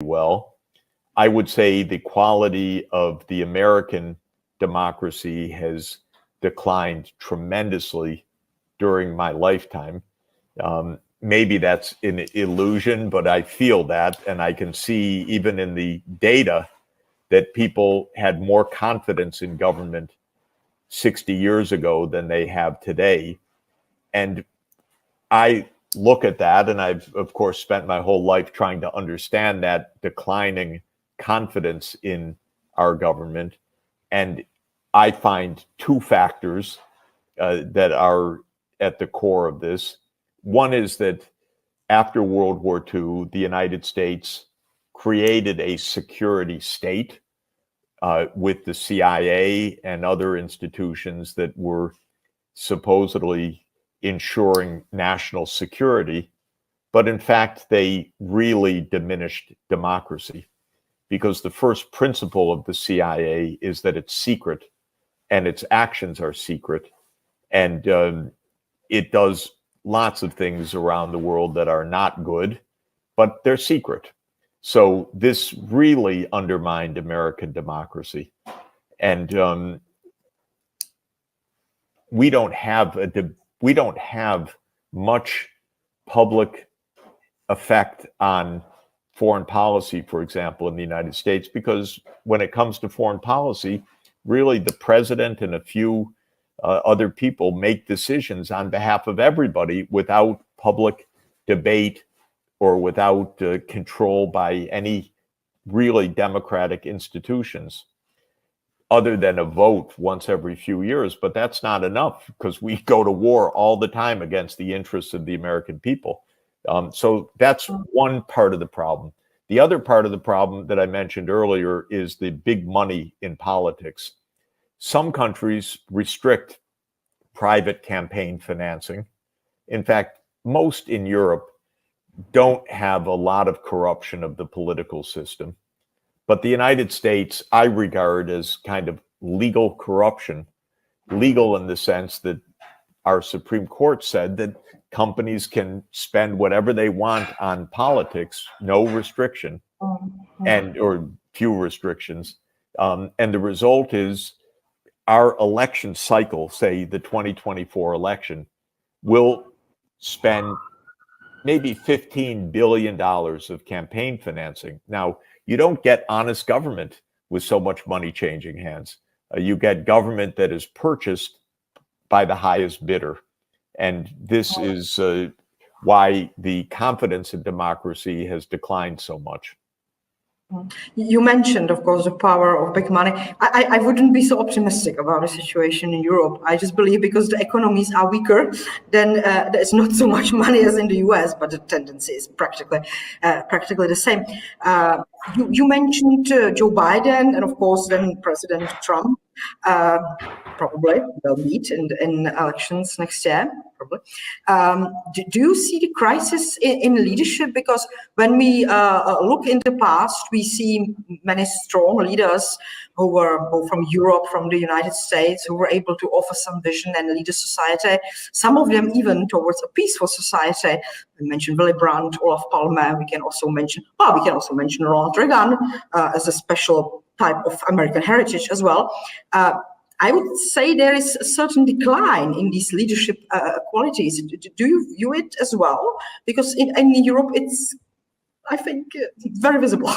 well. I would say the quality of the American democracy has declined tremendously during my lifetime. Maybe that's an illusion, but I feel that, and I can see even in the data that people had more confidence in government 60 years ago than they have today. And I look at that, and I've, of course, spent my whole life trying to understand that declining confidence in our government. And I find two factors that are at the core of this. One is that after World War II, the United States created a security state with the CIA and other institutions that were supposedly ensuring national security. But in fact, they really diminished democracy, because the first principle of the CIA is that it's secret and its actions are secret. And it does lots of things around the world that are not good, but they're secret. So this really undermined American democracy. And we don't have much public effect on foreign policy, for example, in the United States, because when it comes to foreign policy, really the president and a few other people make decisions on behalf of everybody without public debate or without control by any really democratic institutions, other than a vote once every few years. But that's not enough, because we go to war all the time against the interests of the American people. So that's one part of the problem. The other part of the problem that I mentioned earlier is the big money in politics. Some countries restrict private campaign financing. In fact, most in Europe don't have a lot of corruption of the political system. But the United States, I regard as kind of legal corruption, legal in the sense that our Supreme Court said that companies can spend whatever they want on politics, no restriction, or few restrictions. And the result is our election cycle, say the 2024 election, will spend maybe $15 billion of campaign financing. Now, you don't get honest government with so much money changing hands. You get government that is purchased by the highest bidder. And this is why the confidence in democracy has declined so much. You mentioned, of course, the power of big money. I wouldn't be so optimistic about the situation in Europe. I just believe because the economies are weaker, then there's not so much money as in the US, but the tendency is practically the same. You mentioned Joe Biden and, of course, then President Trump. Probably they'll meet in elections next year, probably. Do you see the crisis in leadership? Because when we look in the past, we see many strong leaders who were both from Europe, from the United States, who were able to offer some vision and lead a society, some of them even towards a peaceful society. We mentioned Willy Brandt, Olof Palme. We can also mention Ronald Reagan as a special type of American heritage as well. I would say there is a certain decline in these leadership qualities. Do you view it as well? Because in Europe, it's, I think, very visible.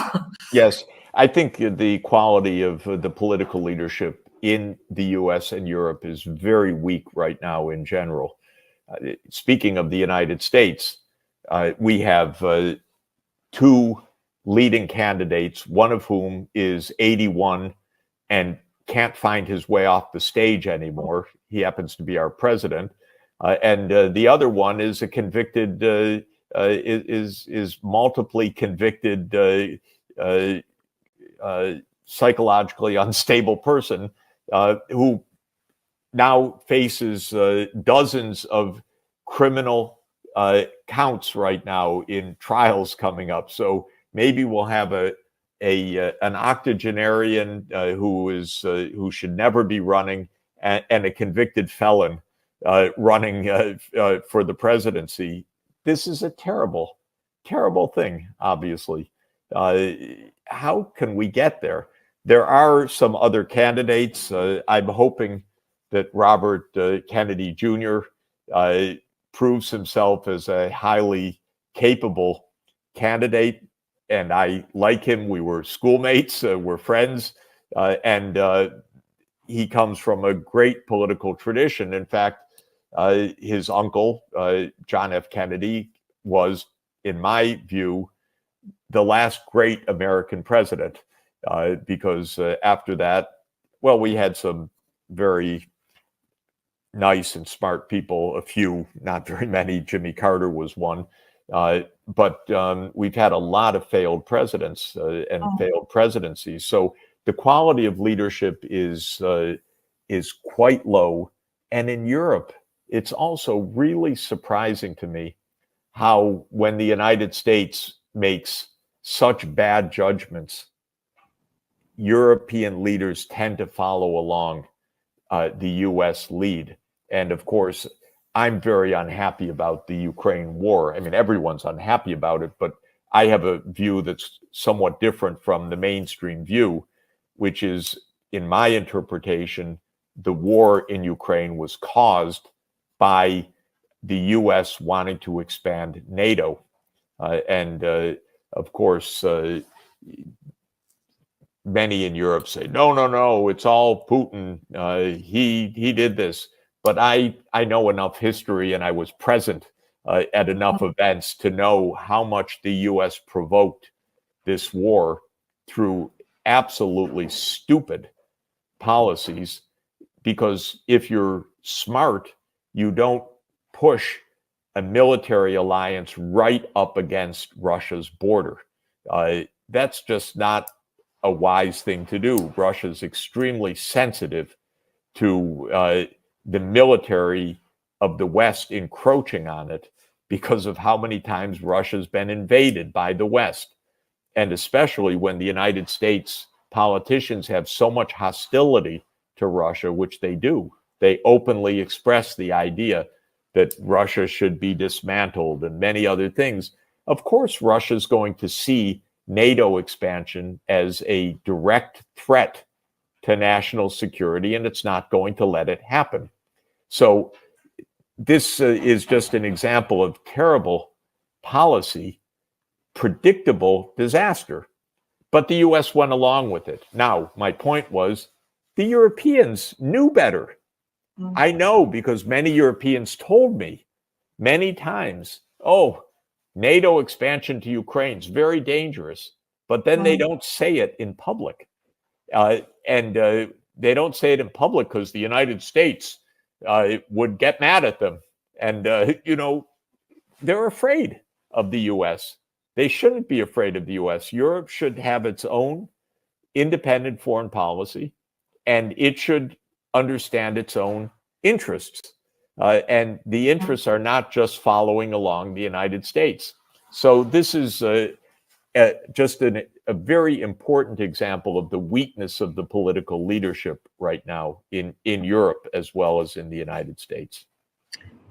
Yes, I think the quality of the political leadership in the US and Europe is very weak right now in general. Speaking of the United States, we have two leading candidates, one of whom is 81 and can't find his way off the stage anymore. He happens to be our president. And the other one is a convicted, is multiply convicted, psychologically unstable person who now faces dozens of criminal counts right now in trials coming up. So maybe we'll have an octogenarian who should never be running, and a convicted felon running for the presidency. This is a terrible, terrible thing, obviously. How can we get there? There are some other candidates. I'm hoping that Robert Kennedy Jr. Proves himself as a highly capable candidate, and I like him. We were schoolmates, we're friends, and he comes from a great political tradition. In fact, his uncle, John F. Kennedy, was, in my view, the last great American president, because after that, well, we had some very nice and smart people, a few, not very many. Jimmy Carter was one. But we've had a lot of failed presidents and failed presidencies. So the quality of leadership is quite low. And in Europe, it's also really surprising to me how, when the United States makes such bad judgments, European leaders tend to follow along the US lead. And of course, I'm very unhappy about the Ukraine war. I mean, everyone's unhappy about it, but I have a view that's somewhat different from the mainstream view, which is, in my interpretation, the war in Ukraine was caused by the US wanting to expand NATO. And of course, many in Europe say, no, it's all Putin. He did this. But I know enough history, and I was present at enough events to know how much the US provoked this war through absolutely stupid policies. Because if you're smart, you don't push a military alliance right up against Russia's border. That's just not a wise thing to do. Russia's extremely sensitive to the military of the West encroaching on it because of how many times Russia's been invaded by the West. And especially when the United States politicians have so much hostility to Russia, which they do. They openly express the idea that Russia should be dismantled and many other things. Of course, Russia's going to see NATO expansion as a direct threat to national security, and it's not going to let it happen. So this is just an example of terrible policy, predictable disaster. But the US went along with it. Now, my point was, the Europeans knew better. I know, because many Europeans told me many times, oh, NATO expansion to Ukraine is very dangerous. But then they don't say it in public. And they don't say it in public because the United States would get mad at them. And, they're afraid of the US. They shouldn't be afraid of the US. Europe should have its own independent foreign policy, and it should understand its own interests. And the interests are not just following along the United States. So this is just a very important example of the weakness of the political leadership right now in Europe as well as in the United States.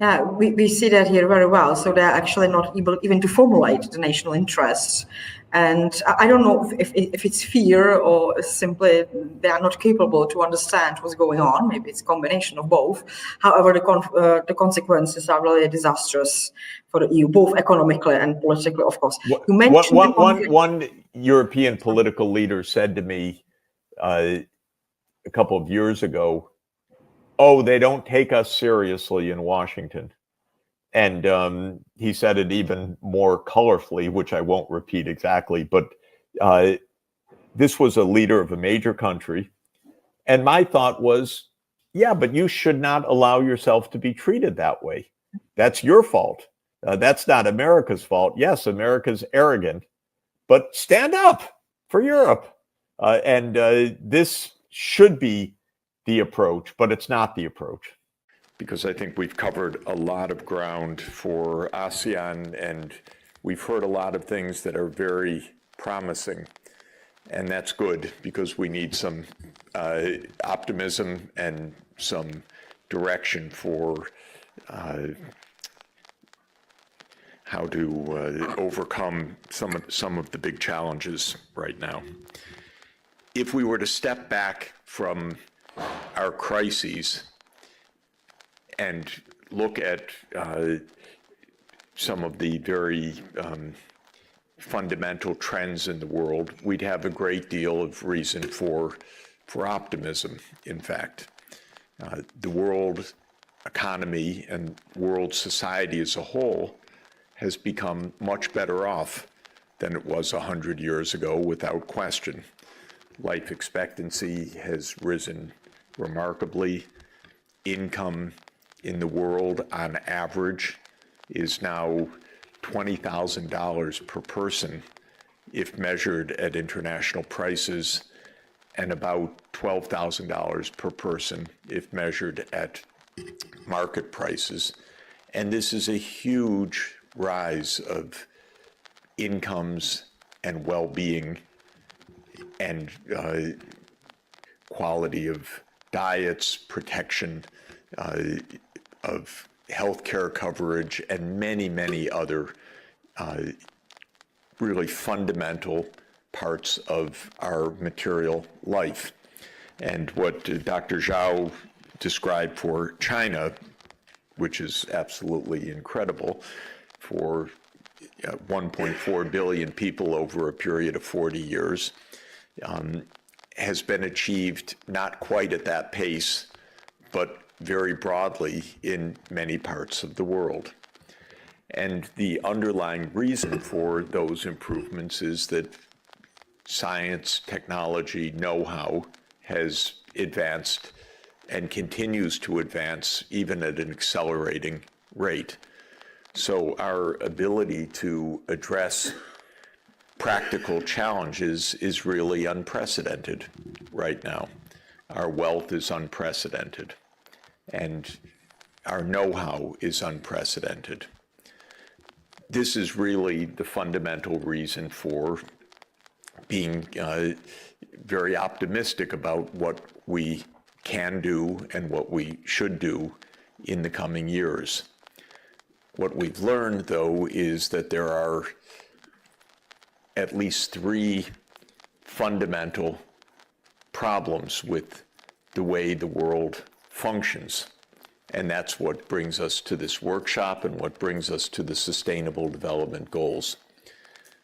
Yeah, we see that here very well. So they're actually not able even to formulate the national interests. And I don't know if it's fear or simply they are not capable to understand what's going on. Maybe it's a combination of both. However, the consequences are really disastrous for the EU, both economically and politically, of course. You mentioned one European political leader said to me a couple of years ago, oh, they don't take us seriously in Washington. And he said it even more colorfully, which I won't repeat exactly, but this was a leader of a major country. And my thought was, yeah, but you should not allow yourself to be treated that way. That's your fault. That's not America's fault. Yes, America's arrogant, but stand up for Europe. And this should be the approach, but it's not the approach. Because I think we've covered a lot of ground for ASEAN, and we've heard a lot of things that are very promising. And that's good, because we need some optimism and some direction for how to overcome some of the big challenges right now. If we were to step back from our crises and look at some of the very fundamental trends in the world, we'd have a great deal of reason for optimism, in fact. The world economy and world society as a whole has become much better off than it was 100 years ago, without question. Life expectancy has risen remarkably. Income in the world, on average, is now $20,000 per person if measured at international prices, and about $12,000 per person if measured at market prices. And this is a huge rise of incomes and well-being and quality of diets, protection of healthcare coverage, and many, many other really fundamental parts of our material life. And what Dr. Zhao described for China, which is absolutely incredible, for 1.4 billion people over a period of 40 years, has been achieved not quite at that pace, but very broadly in many parts of the world. And the underlying reason for those improvements is that science, technology, know-how has advanced and continues to advance even at an accelerating rate. So our ability to address practical challenges is really unprecedented right now. Our wealth is unprecedented, and our know-how is unprecedented. This is really the fundamental reason for being very optimistic about what we can do and what we should do in the coming years. What we've learned, though, is that there are at least three fundamental problems with the way the world functions. And that's what brings us to this workshop and what brings us to the Sustainable Development Goals.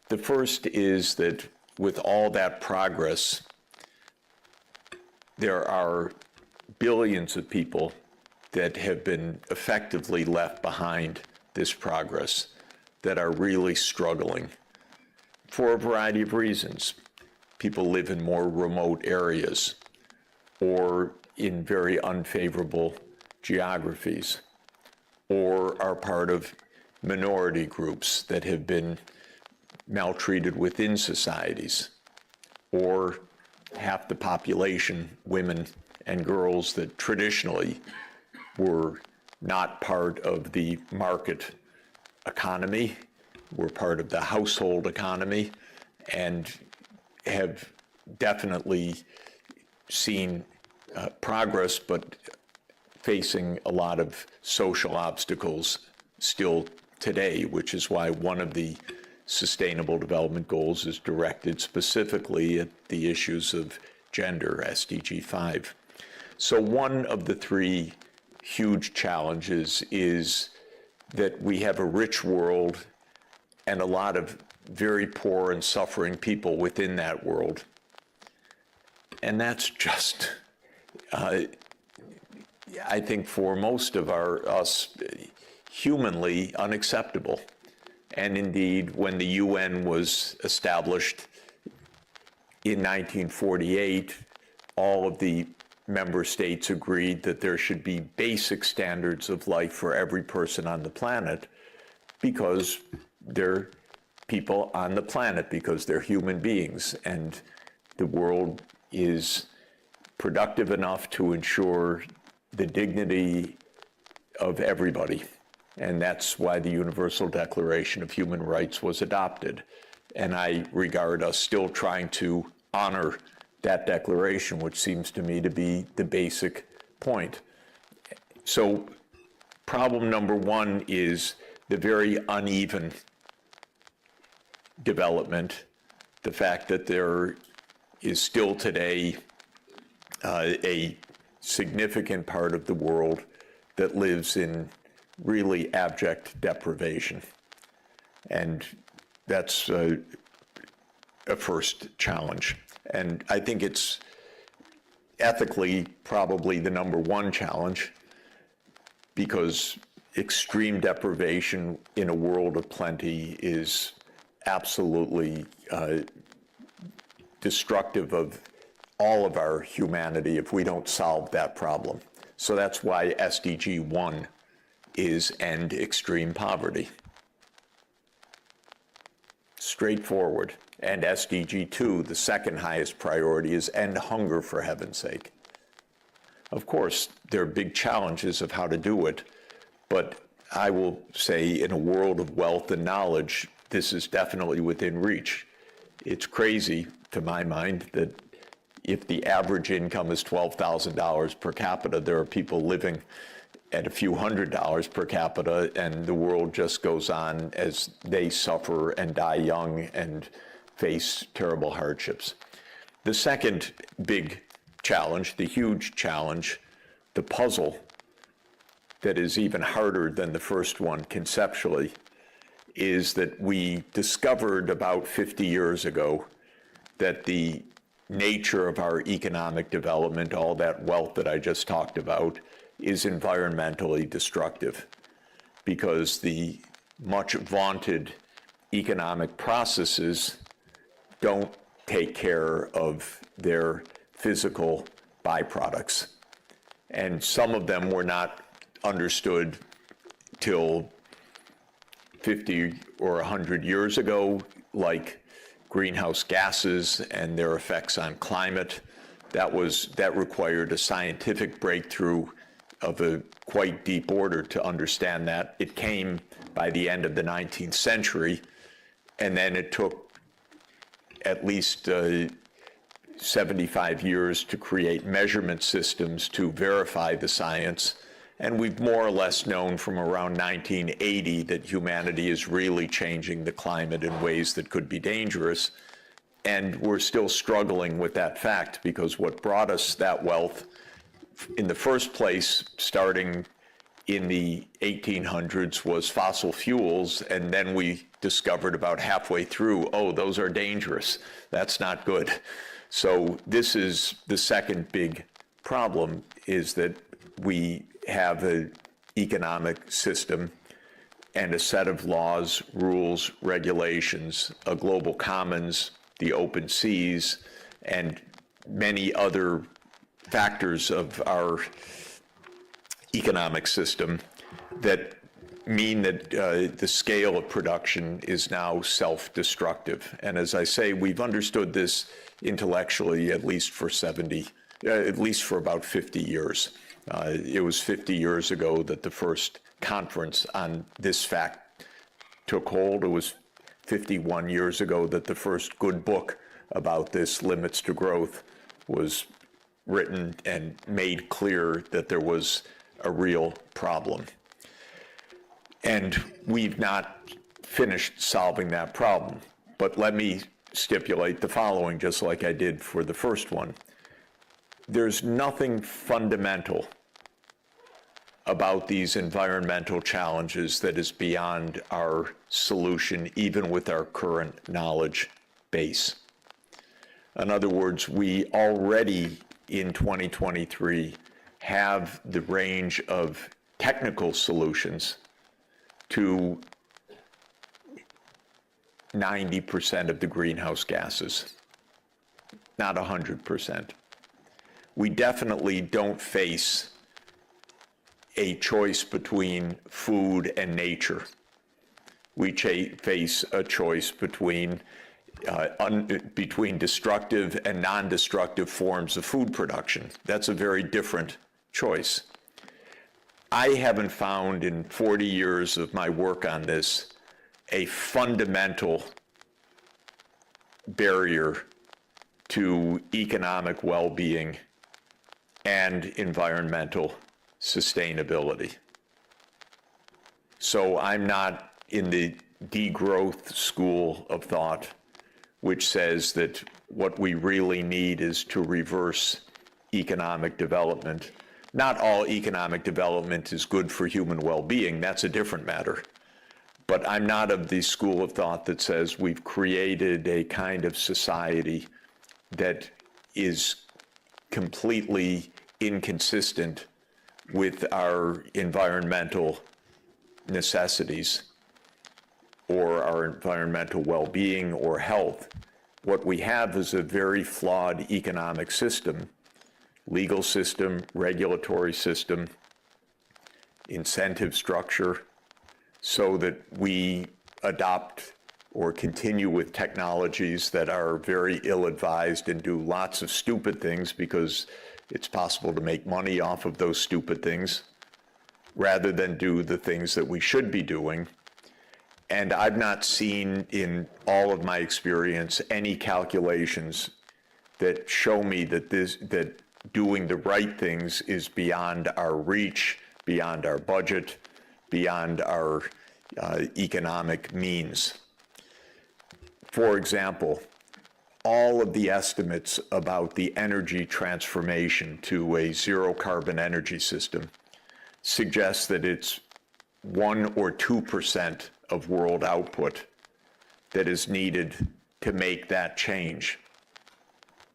The first is that with all that progress, there are billions of people that have been effectively left behind this progress, that are really struggling for a variety of reasons. People live in more remote areas or in very unfavorable geographies, or are part of minority groups that have been maltreated within societies, or half the population, women and girls, that traditionally were not part of the market economy, were part of the household economy, and have definitely seen progress, but facing a lot of social obstacles still today, which is why one of the Sustainable Development Goals is directed specifically at the issues of gender, SDG 5. So one of the three huge challenges is that we have a rich world and a lot of very poor and suffering people within that world. And that's just, I think for most of us, humanly unacceptable. And indeed, when the UN was established in 1948, all of the member states agreed that there should be basic standards of life for every person on the planet, because they're people on the planet, because they're human beings, and the world is productive enough to ensure the dignity of everybody. And that's why the Universal Declaration of Human Rights was adopted. And I regard us still trying to honor that declaration, which seems to me to be the basic point. So problem number one is the very uneven development, the fact that there is still today a significant part of the world that lives in really abject deprivation. And that's a first challenge. And I think it's ethically probably the number one challenge, because extreme deprivation in a world of plenty is absolutely destructive of all of our humanity if we don't solve that problem. So that's why SDG 1 is end extreme poverty. Straightforward. And SDG 2, the second highest priority, is end hunger, for heaven's sake. Of course, there are big challenges of how to do it, but I will say in a world of wealth and knowledge, this is definitely within reach. It's crazy, to my mind, that if the average income is $12,000 per capita, there are people living at a few $100s per capita, and the world just goes on as they suffer and die young and face terrible hardships. The second big challenge, the huge challenge, the puzzle that is even harder than the first one conceptually, is that we discovered about 50 years ago that the nature of our economic development, all that wealth that I just talked about, is environmentally destructive, because the much vaunted economic processes don't take care of their physical byproducts. And some of them were not understood till 50 or 100 years ago, like greenhouse gases and their effects on climate. That required a scientific breakthrough of a quite deep order to understand that. It came by the end of the 19th century, and then it took at least 75 years to create measurement systems to verify the science. And we've more or less known from around 1980 that humanity is really changing the climate in ways that could be dangerous. And we're still struggling with that fact, because what brought us that wealth in the first place, starting in the 1800s, was fossil fuels. And then we discovered about halfway through, oh, those are dangerous. That's not good. So this is the second big problem, is that we have an economic system and a set of laws, rules, regulations, a global commons, the open seas, and many other factors of our economic system that mean that the scale of production is now self-destructive. And as I say, we've understood this intellectually at least for about 50 years. It was 50 years ago that the first conference on this fact took hold. It was 51 years ago that the first good book about this, Limits to Growth, was written and made clear that there was a real problem. And we've not finished solving that problem. But let me stipulate the following, just like I did for the first one. There's nothing fundamental about these environmental challenges that is beyond our solution, even with our current knowledge base. In other words, we already in 2023 have the range of technical solutions to 90% of the greenhouse gases, not 100%. We definitely don't face a choice between food and nature. We face a choice between destructive and non-destructive forms of food production. That's a very different choice. I haven't found in 40 years of my work on this a fundamental barrier to economic well-being and environmental sustainability. So I'm not in the degrowth school of thought, which says that what we really need is to reverse economic development. Not all economic development is good for human well-being. That's a different matter. But I'm not of the school of thought that says we've created a kind of society that is completely inconsistent with our environmental necessities or our environmental well-being or health. What we have is a very flawed economic system, legal system, regulatory system, incentive structure, so that we adopt or continue with technologies that are very ill-advised and do lots of stupid things because it's possible to make money off of those stupid things, rather than do the things that we should be doing. And I've not seen in all of my experience any calculations that show me that that doing the right things is beyond our reach, beyond our budget, beyond our economic means. For example, all of the estimates about the energy transformation to a zero carbon energy system suggest that it's 1 or 2% of world output that is needed to make that change.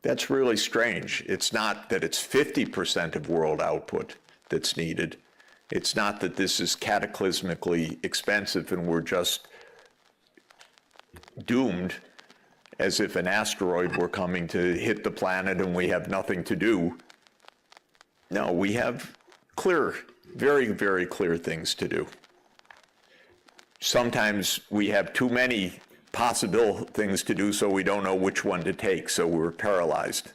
That's really strange. It's not that it's 50% of world output that's needed. It's not that this is cataclysmically expensive and we're just doomed as if an asteroid were coming to hit the planet and we have nothing to do. No, we have clear, very, very clear things to do. Sometimes we have too many possible things to do, so we don't know which one to take, so we're paralyzed.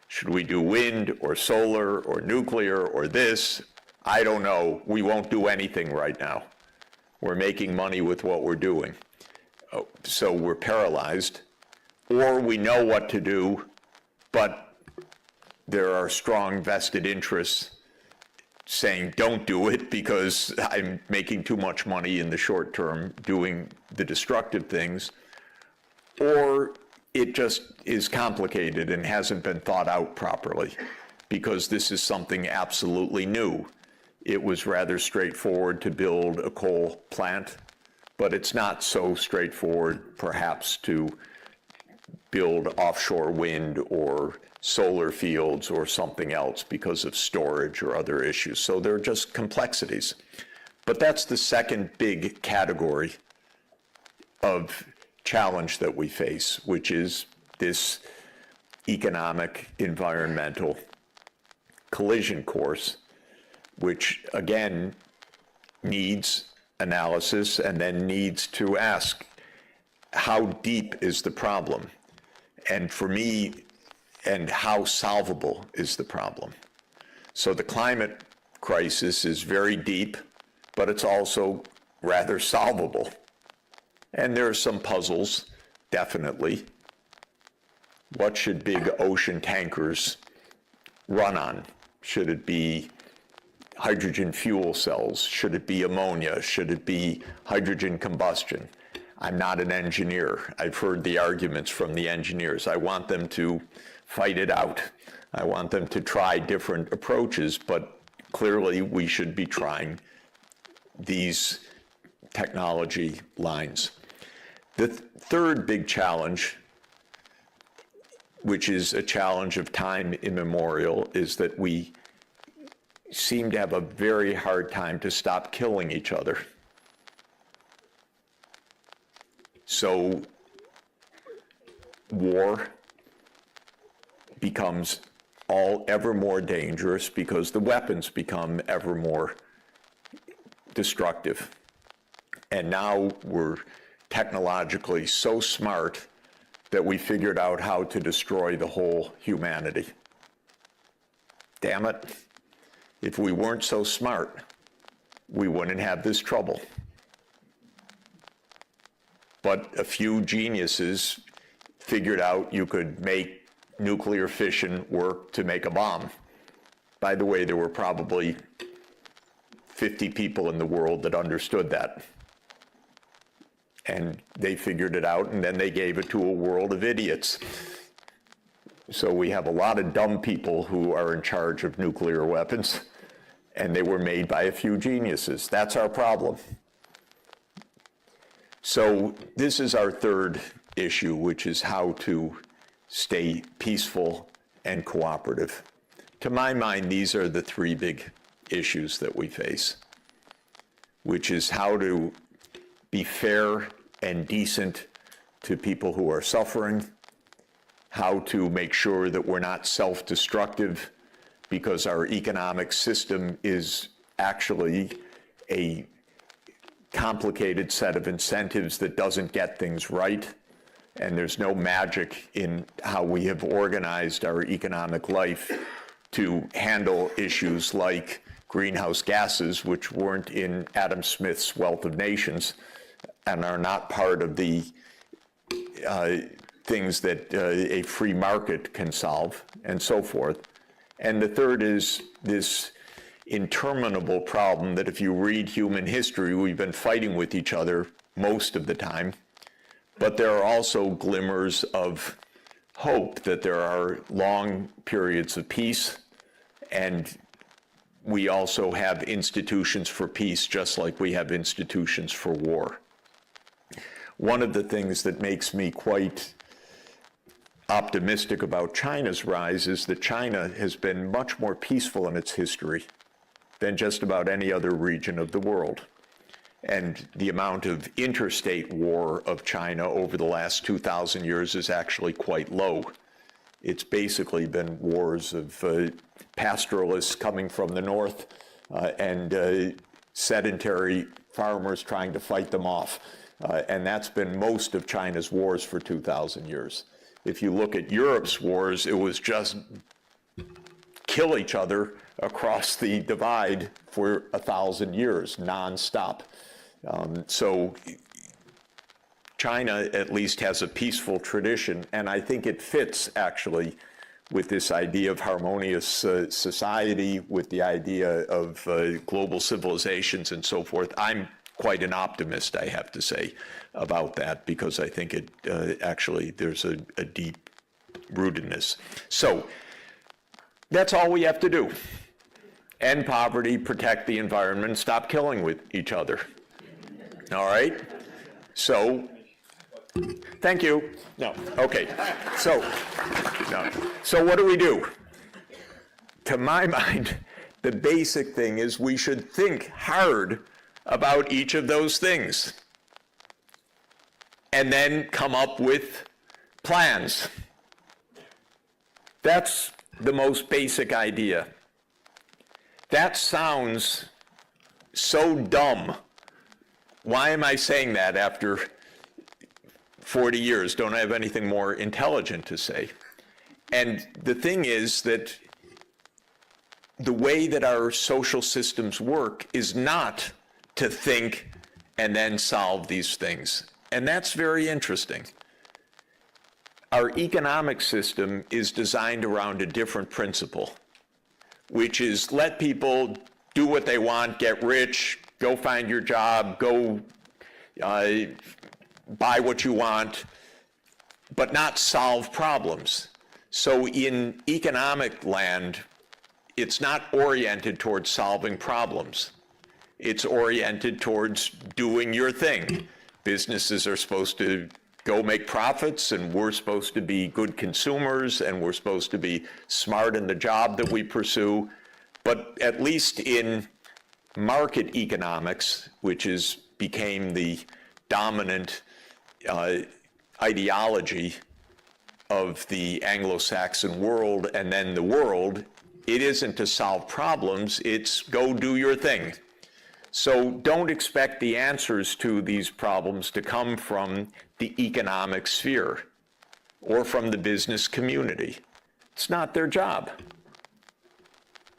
Should we do wind or solar or nuclear or this? I don't know. We won't do anything right now. We're making money with what we're doing. So we're paralyzed. Or we know what to do, but there are strong vested interests saying don't do it because I'm making too much money in the short term doing the destructive things. Or it just is complicated and hasn't been thought out properly because this is something absolutely new. It was rather straightforward to build a coal plant, but it's not so straightforward perhaps to build offshore wind or solar fields or something else because of storage or other issues. So there are just complexities. But that's the second big category of challenge that we face, which is this economic environmental collision course, which again needs analysis and then needs to ask, how deep is the problem? And for me, and how solvable is the problem? So the climate crisis is very deep, but it's also rather solvable. And there are some puzzles, definitely. What should big ocean tankers run on? Should it be hydrogen fuel cells? Should it be ammonia? Should it be hydrogen combustion? I'm not an engineer. I've heard the arguments from the engineers. I want them to fight it out. I want them to try different approaches, but clearly we should be trying these technology lines. The third big challenge, which is a challenge of time immemorial, is that we seem to have a very hard time to stop killing each other. So war becomes ever more dangerous because the weapons become ever more destructive. And now we're technologically so smart that we figured out how to destroy the whole humanity. Damn it. If we weren't so smart, we wouldn't have this trouble. But a few geniuses figured out you could make nuclear fission work to make a bomb. By the way, there were probably 50 people in the world that understood that. And they figured it out, and then they gave it to a world of idiots. So we have a lot of dumb people who are in charge of nuclear weapons, and they were made by a few geniuses. That's our problem. So this is our third issue, which is how to stay peaceful and cooperative. To my mind, these are the three big issues that we face, which is how to be fair and decent to people who are suffering, how to make sure that we're not self-destructive because our economic system is actually a complicated set of incentives that doesn't get things right, and there's no magic in how we have organized our economic life to handle issues like greenhouse gases, which weren't in Adam Smith's Wealth of Nations and are not part of the things that a free market can solve, and so forth. And the third is this interminable problem that if you read human history, we've been fighting with each other most of the time, but there are also glimmers of hope that there are long periods of peace, and we also have institutions for peace just like we have institutions for war. One of the things that makes me quite optimistic about China's rise is that China has been much more peaceful in its history than just about any other region of the world. And the amount of interstate war of China over the last 2,000 years is actually quite low. It's basically been wars of pastoralists coming from the north and sedentary farmers trying to fight them off. And that's been most of China's wars for 2,000 years. If you look at Europe's wars, it was just kill each other across the divide for 1,000 years, nonstop. So China at least has a peaceful tradition, and I think it fits actually with this idea of harmonious society, with the idea of global civilizations and so forth. I'm quite an optimist, I have to say, about that, because I think it actually there's a deep rootedness. So that's all we have to do. End poverty, protect the environment, stop killing with each other. All right? So, thank you. No, okay. So what do we do? To my mind, the basic thing is we should think hard about each of those things and then come up with plans. That's the most basic idea. That sounds so dumb. Why am I saying that after 40 years? Don't I have anything more intelligent to say? And the thing is that the way that our social systems work is not to think and then solve these things. And that's very interesting. Our economic system is designed around a different principle, which is let people do what they want, get rich, go find your job, go buy what you want, but not solve problems. So in economic land, it's not oriented towards solving problems. It's oriented towards doing your thing. Businesses are supposed to go make profits, and we're supposed to be good consumers, and we're supposed to be smart in the job that we pursue. But at least in market economics, which became the dominant ideology of the Anglo-Saxon world and then the world, it isn't to solve problems, it's go do your thing. So don't expect the answers to these problems to come from the economic sphere or from the business community. It's not their job.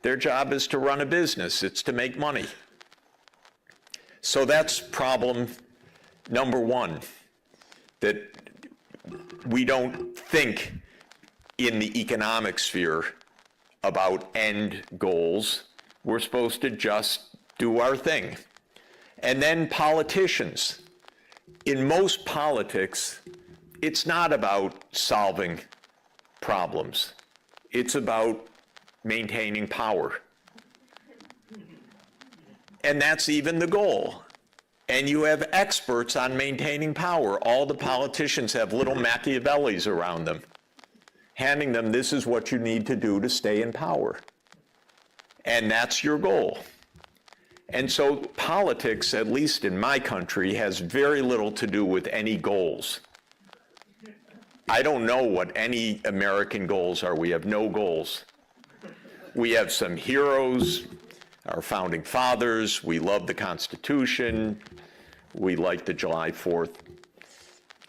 Their job is to run a business. It's to make money. So that's problem number one, that we don't think in the economic sphere about end goals. We're supposed to just do our thing. And then politicians. In most politics, it's not about solving problems. It's about maintaining power. And that's even the goal. And you have experts on maintaining power. All the politicians have little Machiavellis around them, handing them, this is what you need to do to stay in power. And that's your goal. And so politics, at least in my country, has very little to do with any goals. I don't know what any American goals are. We have no goals. We have some heroes, our founding fathers. We love the Constitution. We like the July 4th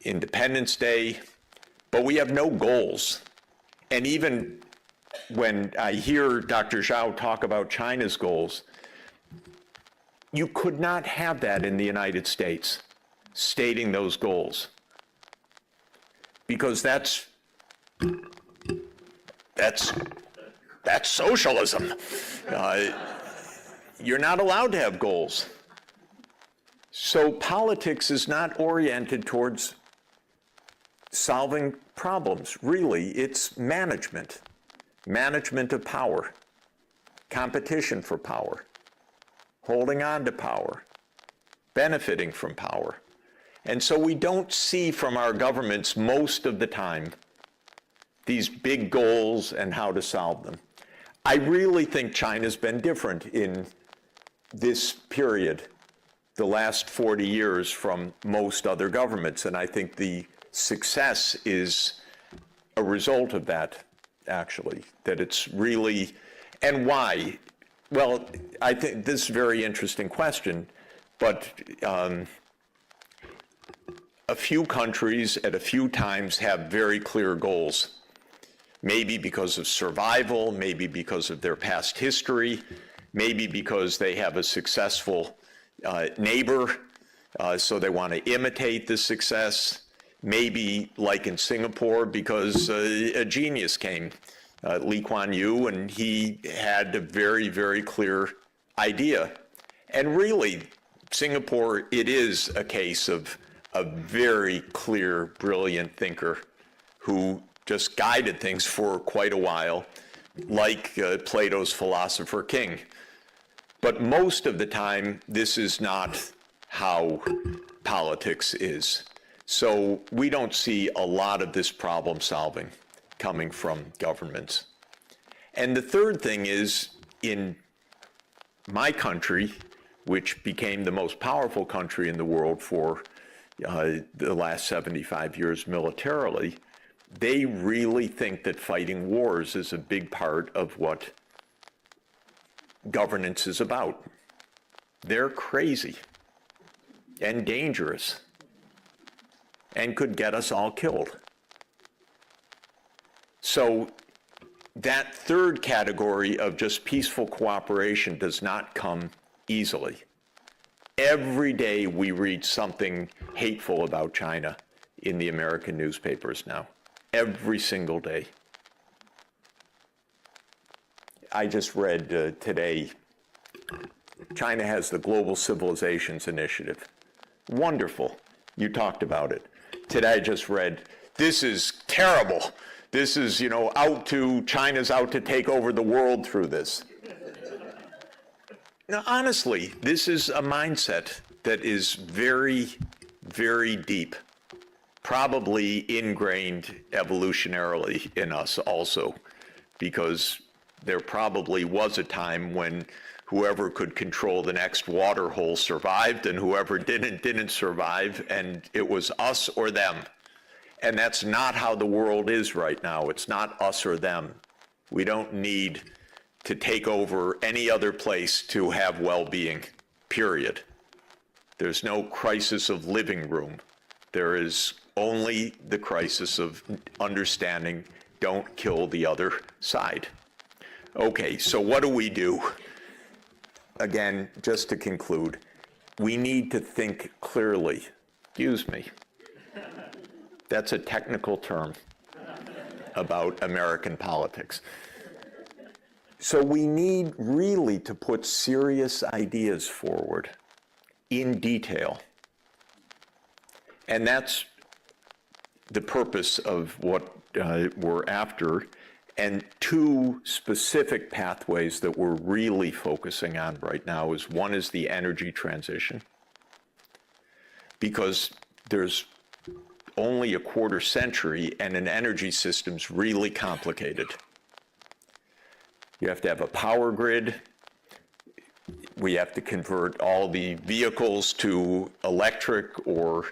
Independence Day. But we have no goals. And even when I hear Dr. Zhao talk about China's goals, you could not have that in the United States, stating those goals. Because that's socialism. You're not allowed to have goals. So politics is not oriented towards solving problems. Really, it's management of power, competition for power, holding on to power, benefiting from power. And so we don't see from our governments most of the time these big goals and how to solve them. I really think China's been different in this period, the last 40 years, from most other governments. And I think the success is a result of that, actually, that it's really, and why? Well, I think this is a very interesting question, but a few countries at a few times have very clear goals. Maybe because of survival, maybe because of their past history, maybe because they have a successful neighbor, so they want to imitate the success. Maybe, like in Singapore, because a genius came, Lee Kuan Yew, and he had a very, very clear idea. And really, Singapore, it is a case of a very clear, brilliant thinker who just guided things for quite a while, like Plato's philosopher king. But most of the time, this is not how politics is. So we don't see a lot of this problem solving coming from governments. And the third thing is, in my country, which became the most powerful country in the world for the last 75 years militarily, they really think that fighting wars is a big part of what governance is about. They're crazy and dangerous and could get us all killed. So that third category of just peaceful cooperation does not come easily. Every day we read something hateful about China in the American newspapers now. Every single day. I just read today, China has the Global Civilizations Initiative. Wonderful. You talked about it. Today I just read, this is terrible. This is, China's out to take over the world through this. Now, honestly, this is a mindset that is very, very deep, probably ingrained evolutionarily in us also, because there probably was a time when whoever could control the next water hole survived, and whoever didn't survive, and it was us or them. And that's not how the world is right now. It's not us or them. We don't need to take over any other place to have well-being, period. There's no crisis of living room. There is only the crisis of understanding, don't kill the other side. Okay, so what do? Again, just to conclude, we need to think clearly. Excuse me. That's a technical term about American politics. So we need really to put serious ideas forward in detail. And that's the purpose of what we're after. And two specific pathways that we're really focusing on right now is one is the energy transition, because there's only a quarter century and an energy system's really complicated. You have to have a power grid. We have to convert all the vehicles to electric or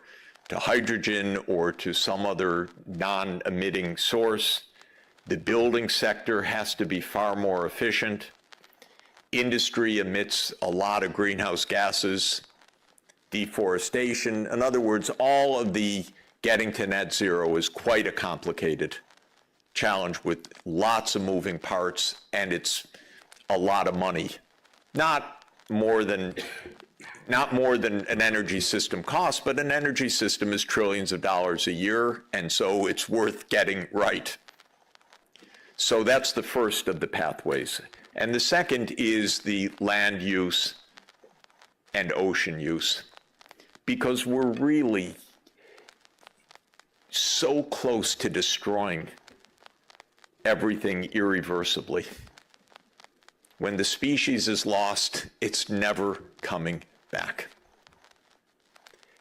to hydrogen or to some other non-emitting source. The building sector has to be far more efficient. Industry emits a lot of greenhouse gases. Deforestation. In other words, all of the getting to net zero is quite a complicated challenge with lots of moving parts, and it's a lot of money. Not more than an energy system costs, but an energy system is trillions of dollars a year, and so it's worth getting right. So that's the first of the pathways. And the second is the land use and ocean use, because we're really so close to destroying everything irreversibly. When the species is lost, it's never coming back.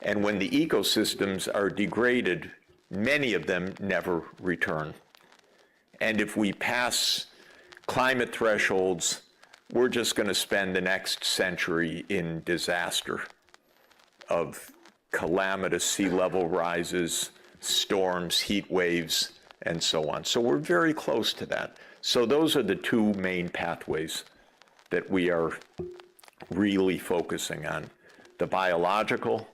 And when the ecosystems are degraded, many of them never return. And if we pass climate thresholds, we're just going to spend the next century in disaster of calamitous sea level rises, storms, heat waves, and so on. So we're very close to that. So those are the two main pathways that we are really focusing on: the biological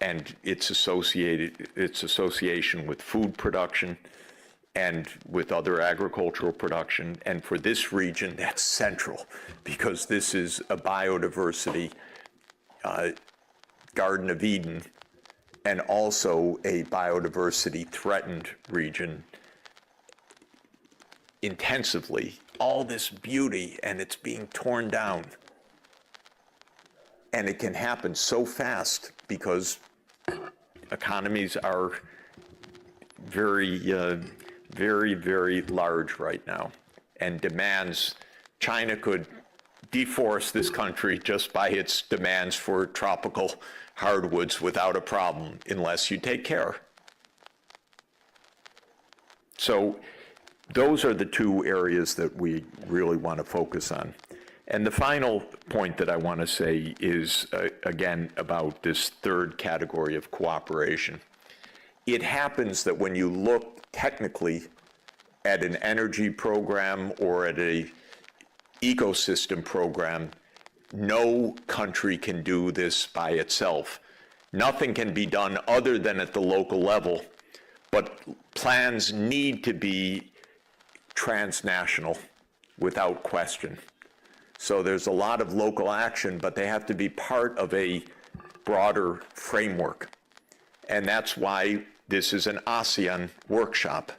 and its association with food production and with other agricultural production. And for this region, that's central, because this is a biodiversity Garden of Eden, and also a biodiversity threatened region intensively. All this beauty, and it's being torn down. And it can happen so fast because economies are very, very large right now, and demands. China could deforest this country just by its demands for tropical hardwoods without a problem, unless you take care. So those are the two areas that we really want to focus on. And the final point that I want to say is, again, about this third category of cooperation. It happens that when you look technically at an energy program or at an ecosystem program, no country can do this by itself. Nothing can be done other than at the local level, but plans need to be transnational without question. So there's a lot of local action, but they have to be part of a broader framework. And that's why this is an ASEAN workshop,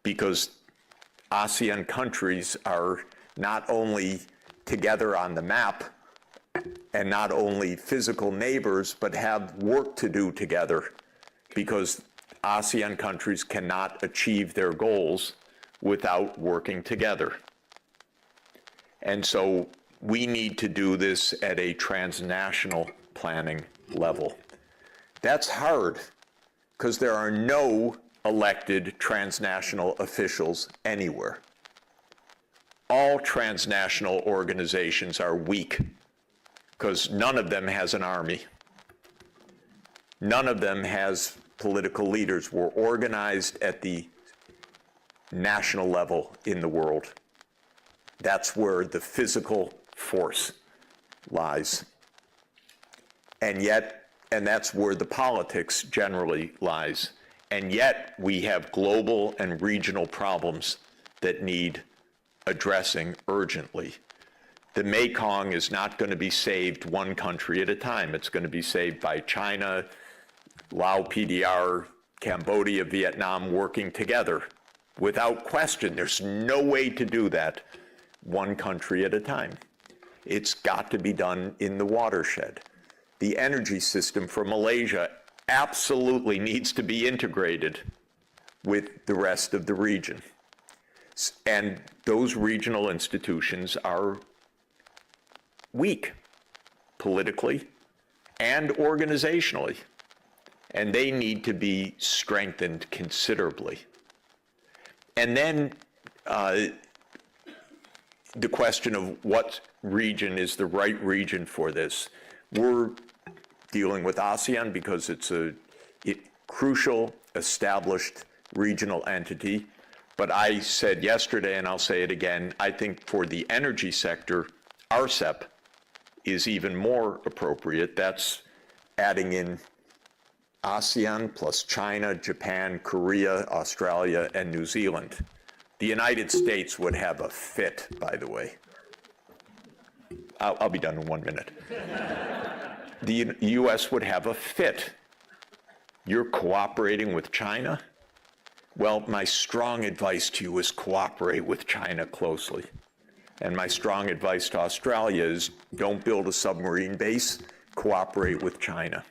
because ASEAN countries are not only together on the map and not only physical neighbors, but have work to do together, because ASEAN countries cannot achieve their goals without working together. And so we need to do this at a transnational planning level. That's hard, because there are no elected transnational officials anywhere. All transnational organizations are weak, because none of them has an army. None of them has political leaders. We're organized at the national level in the world. That's where the physical force lies. And that's where the politics generally lies. And yet we have global and regional problems that need addressing urgently. The Mekong is not going to be saved one country at a time. It's going to be saved by China, Laos, PDR, Cambodia, Vietnam working together. Without question, there's no way to do that one country at a time. It's got to be done in the watershed. The energy system for Malaysia absolutely needs to be integrated with the rest of the region. And those regional institutions are weak politically and organizationally, and they need to be strengthened considerably. And then the question of what region is the right region for this. We're dealing with ASEAN because it's a crucial, established regional entity. But I said yesterday, and I'll say it again, I think for the energy sector, RCEP is even more appropriate. That's adding in ASEAN plus China, Japan, Korea, Australia, and New Zealand. The United States would have a fit, by the way. I'll be done in 1 minute. The US would have a fit. You're cooperating with China? Well, my strong advice to you is cooperate with China closely. And my strong advice to Australia is don't build a submarine base, cooperate with China.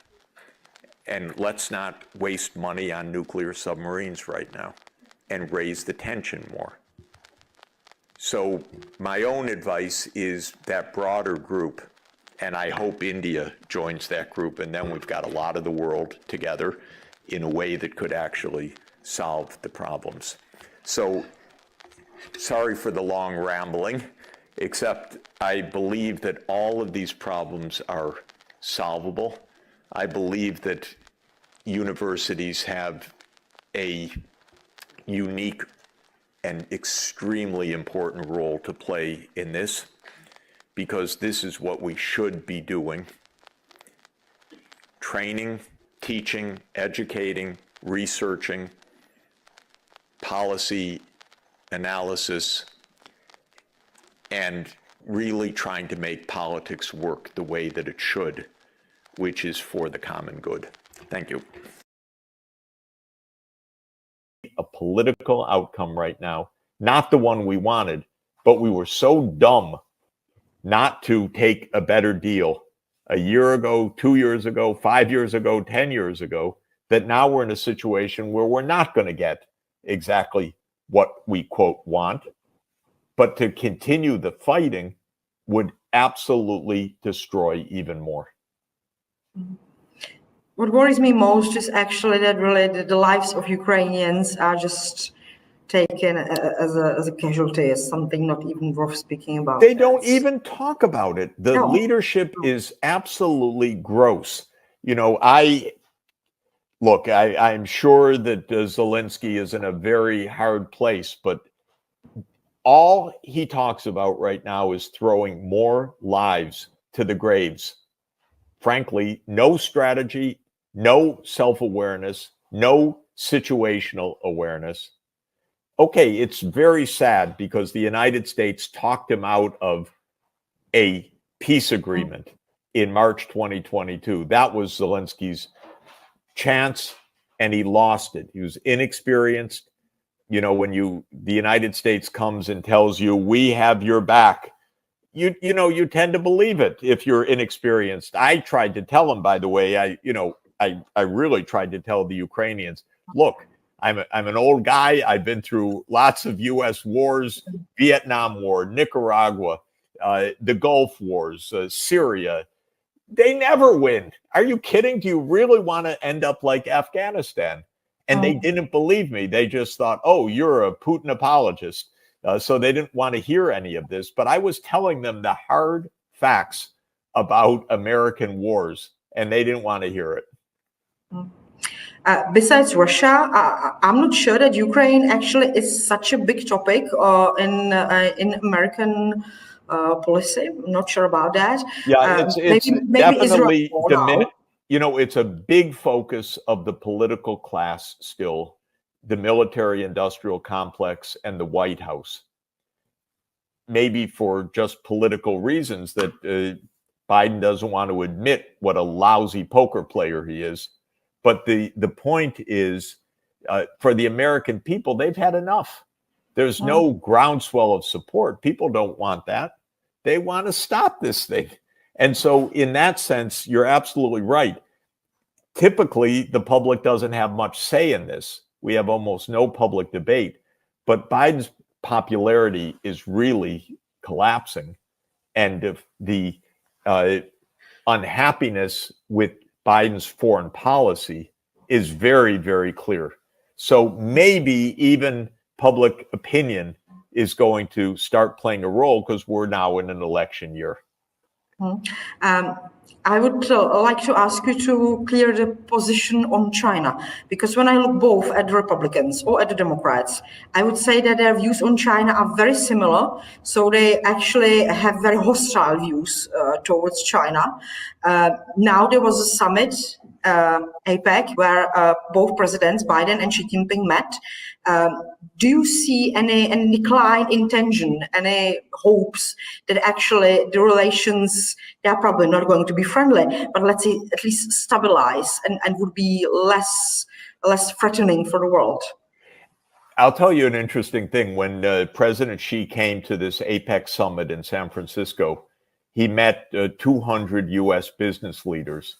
And let's not waste money on nuclear submarines right now and raise the tension more. So my own advice is that broader group, and I hope India joins that group, and then we've got a lot of the world together in a way that could actually solve the problems. So sorry for the long rambling, except I believe that all of these problems are solvable. I believe that universities have a unique and extremely important role to play in this, because this is what we should be doing. Training, teaching, educating, researching, policy analysis, and really trying to make politics work the way that it should, which is for the common good. Thank you. A political outcome right now, not the one we wanted, but we were so dumb not to take a better deal a year ago, 2 years ago, 5 years ago, 10 years ago, that now we're in a situation where we're not going to get exactly what we, quote, want. But to continue the fighting would absolutely destroy even more. What worries me most is actually that really the lives of Ukrainians are just taken as a casualty, as something not even worth speaking about. They don't even talk about it. The leadership is absolutely gross. You know, I'm sure that Zelensky is in a very hard place, but all he talks about right now is throwing more lives to the graves. Frankly, no strategy, no self-awareness, no situational awareness. Okay, it's very sad because the United States talked him out of a peace agreement in March 2022. That was Zelensky's chance, and he lost it. He was inexperienced. You know, when the United States comes and tells you, we have your back, you tend to believe it if you're inexperienced. I tried to tell him, by the way, I really tried to tell the Ukrainians, look, I'm an old guy. I've been through lots of U.S. wars, Vietnam War, Nicaragua, the Gulf Wars, Syria. They never win. Are you kidding? Do you really want to end up like Afghanistan? And they didn't believe me. They just thought, oh, you're a Putin apologist. So they didn't want to hear any of this. But I was telling them the hard facts about American wars, and they didn't want to hear it. Besides Russia, I'm not sure that Ukraine actually is such a big topic in American policy. I'm not sure about that. Yeah, it's maybe definitely diminished. You know, it's a big focus of the political class still, the military-industrial complex and the White House. Maybe for just political reasons that Biden doesn't want to admit what a lousy poker player he is. But the point is, for the American people, they've had enough. There's no groundswell of support. People don't want that. They want to stop this thing. And so in that sense, you're absolutely right. Typically, the public doesn't have much say in this. We have almost no public debate, but Biden's popularity is really collapsing. And if the unhappiness with Biden's foreign policy is very, very clear. So maybe even public opinion is going to start playing a role because we're now in an election year. I would like to ask you to clear the position on China, because when I look both at the Republicans or at the Democrats, I would say that their views on China are very similar. So they actually have very hostile views towards China. Now there was a summit, APEC, where both presidents, Biden and Xi Jinping, met. Do you see any decline in tension, any hopes that actually the relations, they're probably not going to be friendly, but let's say at least stabilize and would be less threatening for the world? I'll tell you an interesting thing. When President Xi came to this APEC summit in San Francisco, he met 200 U.S. business leaders,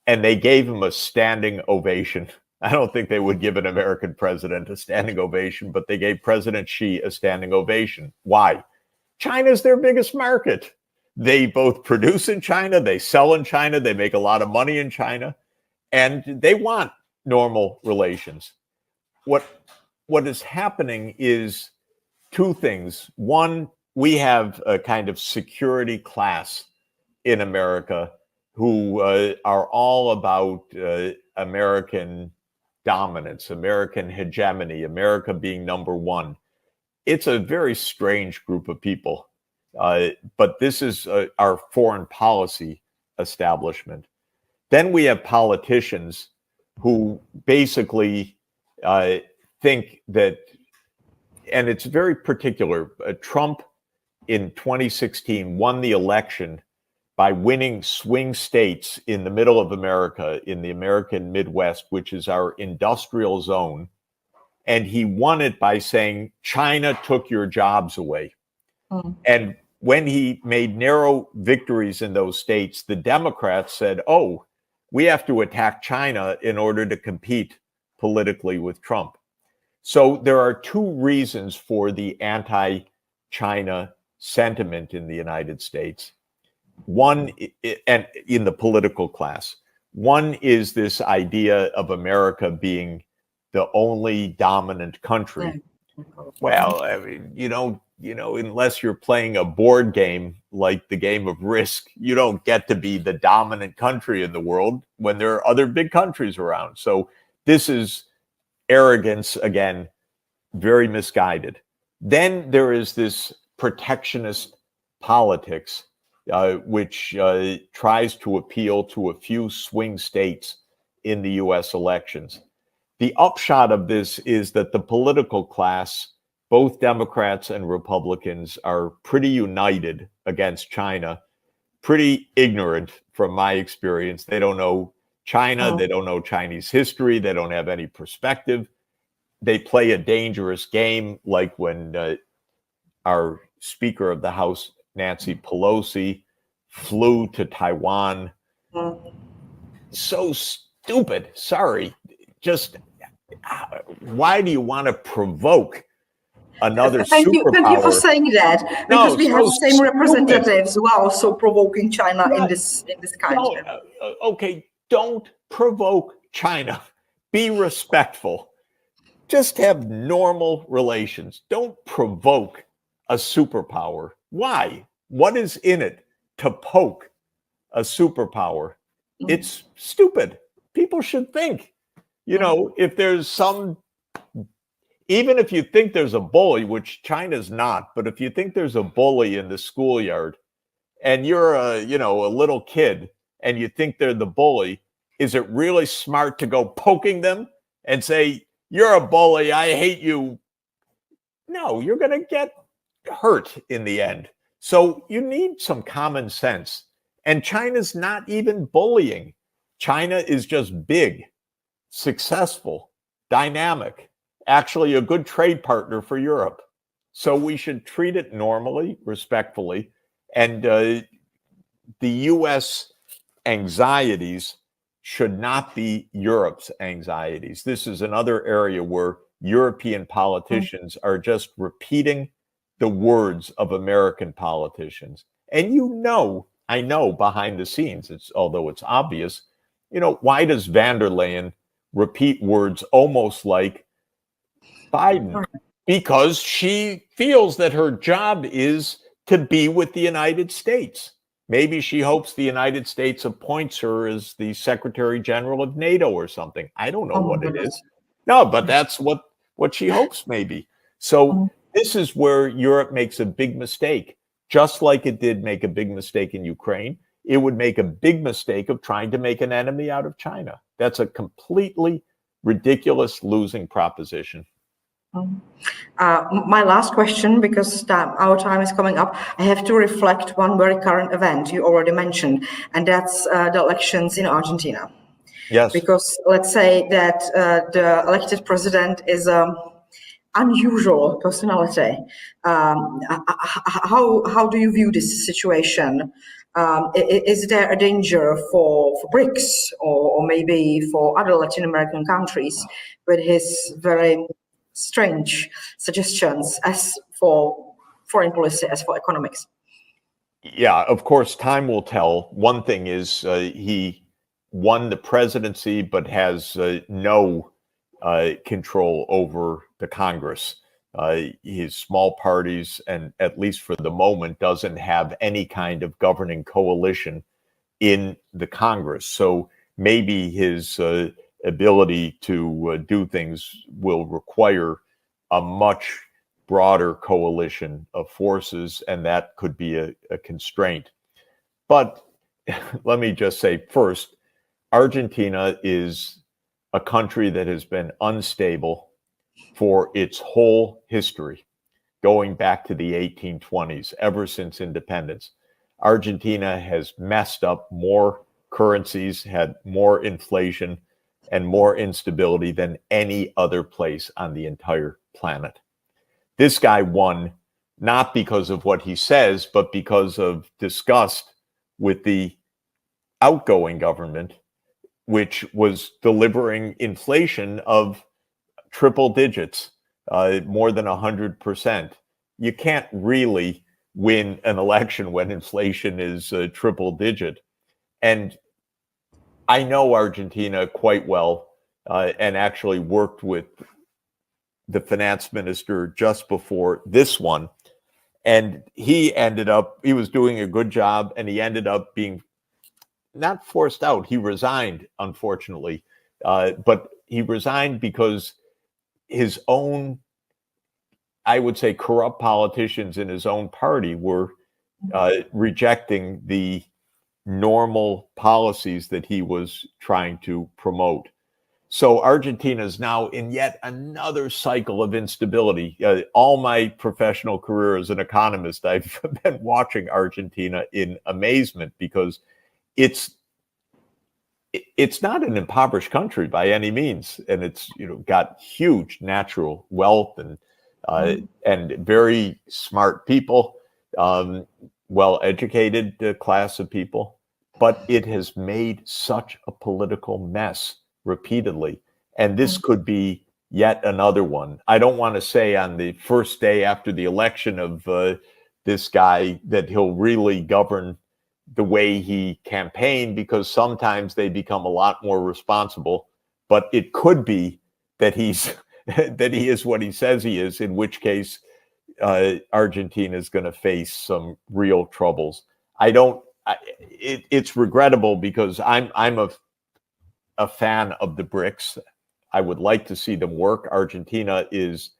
and they gave him a standing ovation. I don't think they would give an American president a standing ovation, but they gave President Xi a standing ovation. Why? China's their biggest market. They both produce in China, they sell in China, they make a lot of money in China, and they want normal relations. What is happening is two things. One, we have a kind of security class in America who are all about American dominance, American hegemony, America being number one. It's a very strange group of people, but this is our foreign policy establishment. Then we have politicians who basically think that, and it's very particular, Trump in 2016 won the election by winning swing states in the middle of America, in the American Midwest, which is our industrial zone. And he won it by saying, China took your jobs away. And when he made narrow victories in those states, the Democrats said, oh, we have to attack China in order to compete politically with Trump. So there are two reasons for the anti-China sentiment in the United States. One, and in the political class, one is this idea of America being the only dominant country. Well, I mean, unless you're playing a board game like the game of Risk, you don't get to be the dominant country in the world when there are other big countries around. So this is arrogance, again, very misguided. Then there is this protectionist politics, which tries to appeal to a few swing states in the US elections. The upshot of this is that the political class, both Democrats and Republicans, are pretty united against China, pretty ignorant from my experience. They don't know China, they don't know Chinese history, they don't have any perspective. They play a dangerous game, like when our Speaker of the House, Nancy Pelosi, flew to Taiwan. So stupid. Sorry. Just why do you want to provoke another superpower? Thank you for saying that, because we have the same representatives who are also provoking China in this kind. Okay, don't provoke China. Be respectful. Just have normal relations. Don't provoke a superpower. Why? What is in it to poke a superpower? It's stupid. People should think. If there's even if you think there's a bully, which China's not, but if you think there's a bully in the schoolyard and you're a little kid and you think they're the bully, is it really smart to go poking them and say, you're a bully, I hate you? No, you're going to get hurt in the end. So you need some common sense. And China's not even bullying. China is just big, successful, dynamic, actually a good trade partner for Europe. So we should treat it normally, respectfully, and the U.S. anxieties should not be Europe's anxieties. This is another area where European politicians are just repeating the words of American politicians. And I know behind the scenes, although it's obvious, why does van der Leyen repeat words almost like Biden? Because she feels that her job is to be with the United States. Maybe she hopes the United States appoints her as the Secretary General of NATO or something. I don't know what it is. No, but that's what she hopes maybe. So this is where Europe makes a big mistake. Just like it did make a big mistake in Ukraine, it would make a big mistake of trying to make an enemy out of China. That's a completely ridiculous losing proposition. My last question, because our time is coming up, I have to reflect one very current event you already mentioned, and that's the elections in Argentina. Yes. Because let's say that the elected president is an unusual personality. How do you view this situation? Is there a danger for BRICS or maybe for other Latin American countries with his very strange suggestions as for foreign policy, as for economics? Yeah, of course, time will tell. One thing is he won the presidency, but has no control over the Congress. His small parties, and at least for the moment, doesn't have any kind of governing coalition in the Congress. So maybe his ability to do things will require a much broader coalition of forces, and that could be a constraint. But let me just say first, Argentina is a country that has been unstable for its whole history, going back to the 1820s, ever since independence. Argentina has messed up more currencies, had more inflation and more instability than any other place on the entire planet. This guy won not because of what he says, but because of disgust with the outgoing government, which was delivering inflation of triple digits, more than 100%. You can't really win an election when inflation is triple digit. And I know Argentina quite well, and actually worked with the finance minister just before this one. And he was doing a good job, and he ended up being not forced out. He resigned, unfortunately. But he resigned because his own, I would say, corrupt politicians in his own party were rejecting the normal policies that he was trying to promote. So Argentina is now in yet another cycle of instability. All my professional career as an economist, I've been watching Argentina in amazement, because it's not an impoverished country by any means, and it's got huge natural wealth and very smart people, well-educated class of people, but it has made such a political mess repeatedly, and this could be yet another one. I don't want to say on the first day after the election of this guy that he'll really govern the way he campaigned, because sometimes they become a lot more responsible, but it could be that that he is what he says he is, in which case Argentina is going to face some real troubles. It's regrettable, because I'm a fan of the BRICS. I would like to see them work. Argentina is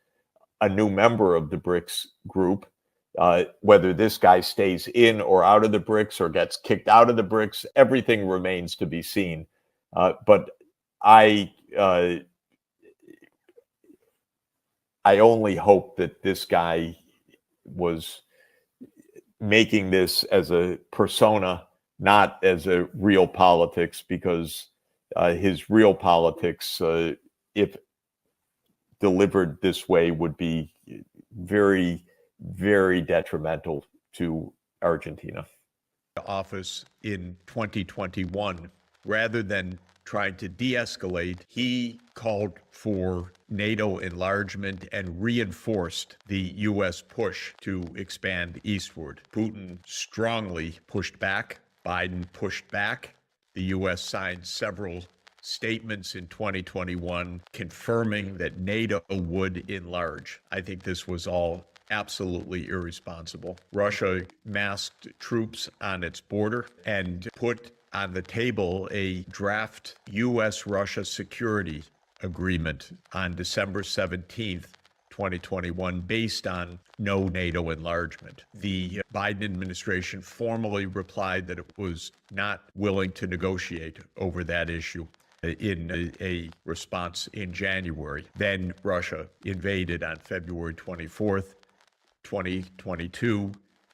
a new member of the BRICS group. Whether this guy stays in or out of the BRICS or gets kicked out of the BRICS, everything remains to be seen. But I only hope that this guy was making this as a persona, not as a real politics, because his real politics, if delivered this way, would be very, very detrimental to Argentina. Office in 2021, rather than trying to de-escalate, he called for NATO enlargement and reinforced the U.S. push to expand eastward. Putin strongly pushed back. Biden pushed back. The U.S. signed several statements in 2021 confirming that NATO would enlarge. I think this was all absolutely irresponsible. Russia massed troops on its border and put on the table a draft U.S.-Russia security agreement on December 17th, 2021, based on no NATO enlargement. The Biden administration formally replied that it was not willing to negotiate over that issue in a response in January. Then Russia invaded on February 24th, 2022,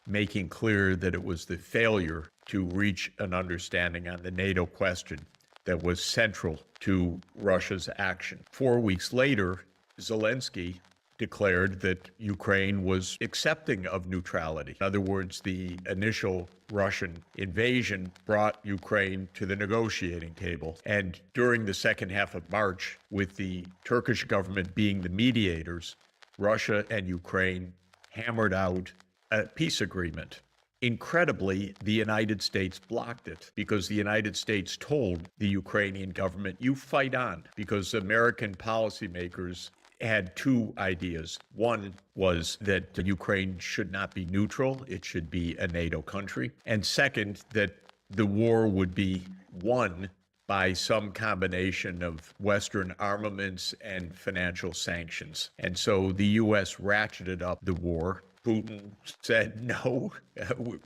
making clear that it was the failure to reach an understanding on the NATO question that was central to Russia's action. 4 weeks later, Zelensky declared that Ukraine was accepting of neutrality. In other words, the initial Russian invasion brought Ukraine to the negotiating table. And during the second half of March, with the Turkish government being the mediators, Russia and Ukraine hammered out a peace agreement. Incredibly, the United States blocked it because the United States told the Ukrainian government, you fight on, because American policymakers had two ideas. One was that Ukraine should not be neutral, it should be a NATO country. And second, that the war would be won by some combination of Western armaments and financial sanctions. And so the U.S. ratcheted up the war. Putin said, no,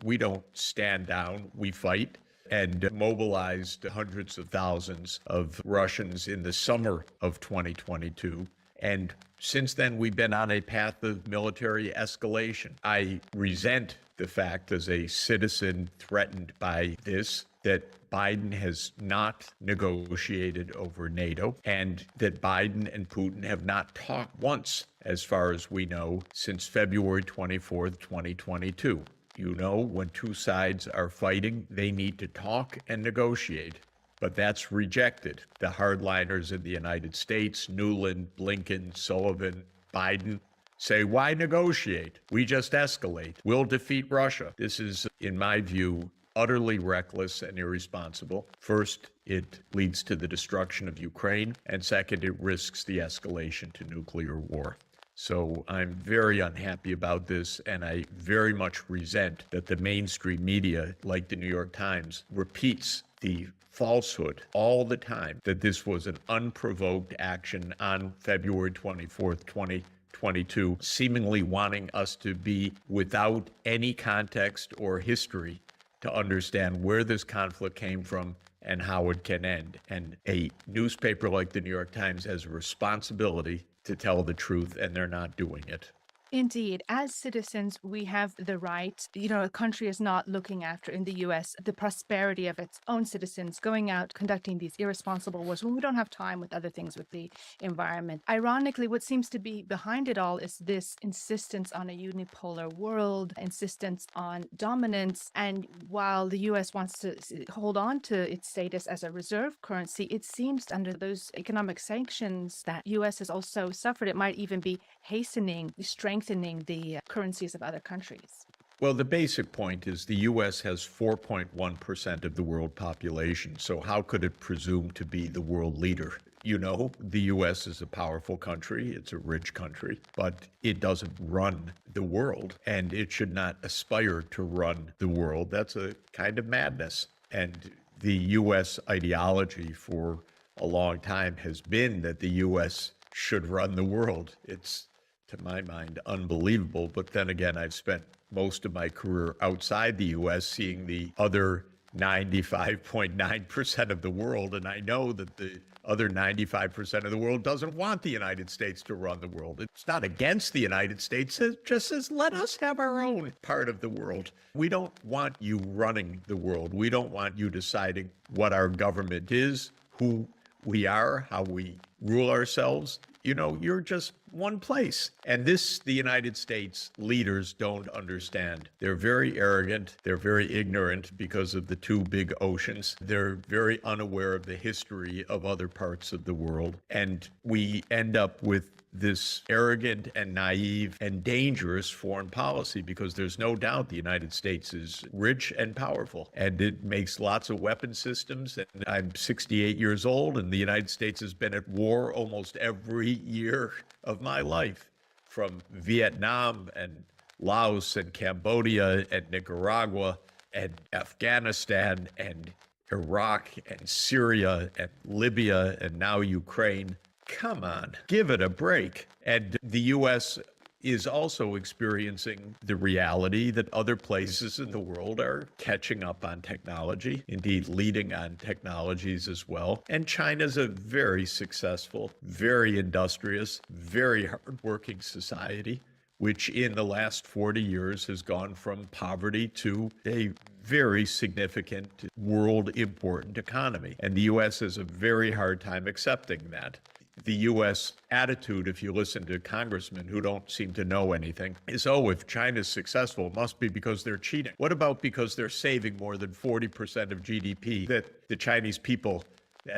we don't stand down, we fight, and mobilized hundreds of thousands of Russians in the summer of 2022. And since then, we've been on a path of military escalation. I resent the fact, as a citizen threatened by this, that Biden has not negotiated over NATO, and that Biden and Putin have not talked once, as far as we know, since February 24th, 2022. You know, when two sides are fighting, they need to talk and negotiate. But that's rejected. The hardliners in the United States, Nuland, Blinken, Sullivan, Biden, say, why negotiate? We just escalate. We'll defeat Russia. This is, in my view, utterly reckless and irresponsible. First, it leads to the destruction of Ukraine, and second, it risks the escalation to nuclear war. So I'm very unhappy about this, and I very much resent that the mainstream media, like the New York Times, repeats the falsehood all the time that this was an unprovoked action on February 24th, 2022, seemingly wanting us to be without any context or history to understand where this conflict came from and how it can end. And a newspaper like the New York Times has a responsibility to tell the truth, and they're not doing it. Indeed, as citizens, we have the right, a country is not looking after, in the US, the prosperity of its own citizens, going out, conducting these irresponsible wars when we don't have time with other things with the environment. Ironically, what seems to be behind it all is this insistence on a unipolar world, insistence on dominance. And while the US wants to hold on to its status as a reserve currency, it seems under those economic sanctions that US has also suffered, it might even be hastening, strengthening the currencies of other countries. Well, the basic point is the U.S. has 4.1% of the world population, so how could it presume to be the world leader? You know, the U.S. is a powerful country, it's a rich country, but it doesn't run the world, and it should not aspire to run the world. That's a kind of madness. And the U.S. ideology for a long time has been that the U.S. should run the world. It's, to my mind, unbelievable. But then again, I've spent most of my career outside the U.S. seeing the other 95.9% of the world. And I know that the other 95% of the world doesn't want the United States to run the world. It's not against the United States. It just says, let us have our own part of the world. We don't want you running the world. We don't want you deciding what our government is, who we are, how we rule ourselves. You know, you're just one place. And this, the United States leaders don't understand. They're very arrogant. They're very ignorant because of the two big oceans. They're very unaware of the history of other parts of the world. And we end up with this arrogant and naive and dangerous foreign policy because there's no doubt the United States is rich and powerful, and it makes lots of weapon systems. And I'm 68 years old, and the United States has been at war almost every year of my life, from Vietnam and Laos and Cambodia and Nicaragua and Afghanistan and Iraq and Syria and Libya and now Ukraine. Come on, give it a break. And the U.S. is also experiencing the reality that other places in the world are catching up on technology, indeed leading on technologies as well. And China's a very successful, very industrious, very hardworking society, which in the last 40 years has gone from poverty to a very significant world important economy. And the U.S. has a very hard time accepting that. The U.S. attitude, if you listen to congressmen who don't seem to know anything, is, oh, if China's successful, it must be because they're cheating. What about because they're saving more than 40% of GDP, that the Chinese people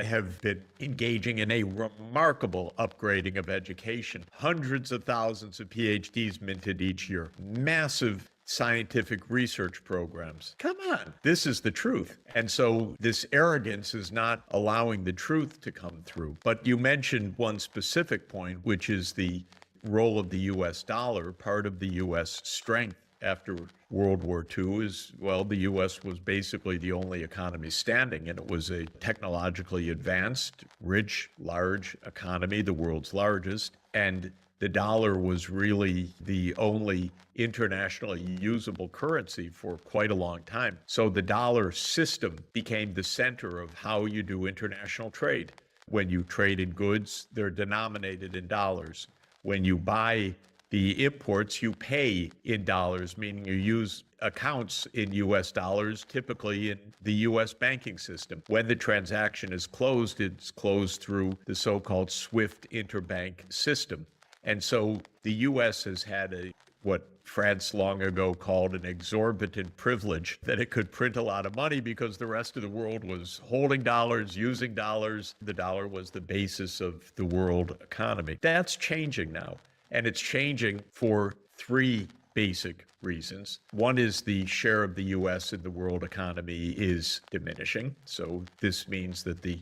have been engaging in a remarkable upgrading of education, hundreds of thousands of PhDs minted each year, massive scientific research programs. Come on, this is the truth. And so this arrogance is not allowing the truth to come through. But you mentioned one specific point, which is the role of the US dollar. Part of the US strength after World War II is, well, the U.S. was basically the only economy standing, and it was a technologically advanced, rich, large economy, the world's largest, and the dollar was really the only internationally usable currency for quite a long time. So the dollar system became the center of how you do international trade. When you trade in goods, they're denominated in dollars. When you buy the imports, you pay in dollars, meaning you use accounts in U.S. dollars, typically in the U.S. banking system. When the transaction is closed, it's closed through the so-called SWIFT interbank system. And so the U.S. has had what France long ago called an exorbitant privilege, that it could print a lot of money because the rest of the world was holding dollars, using dollars. The dollar was the basis of the world economy. That's changing now. And it's changing for three basic reasons. One is the share of the U.S. in the world economy is diminishing. So this means that the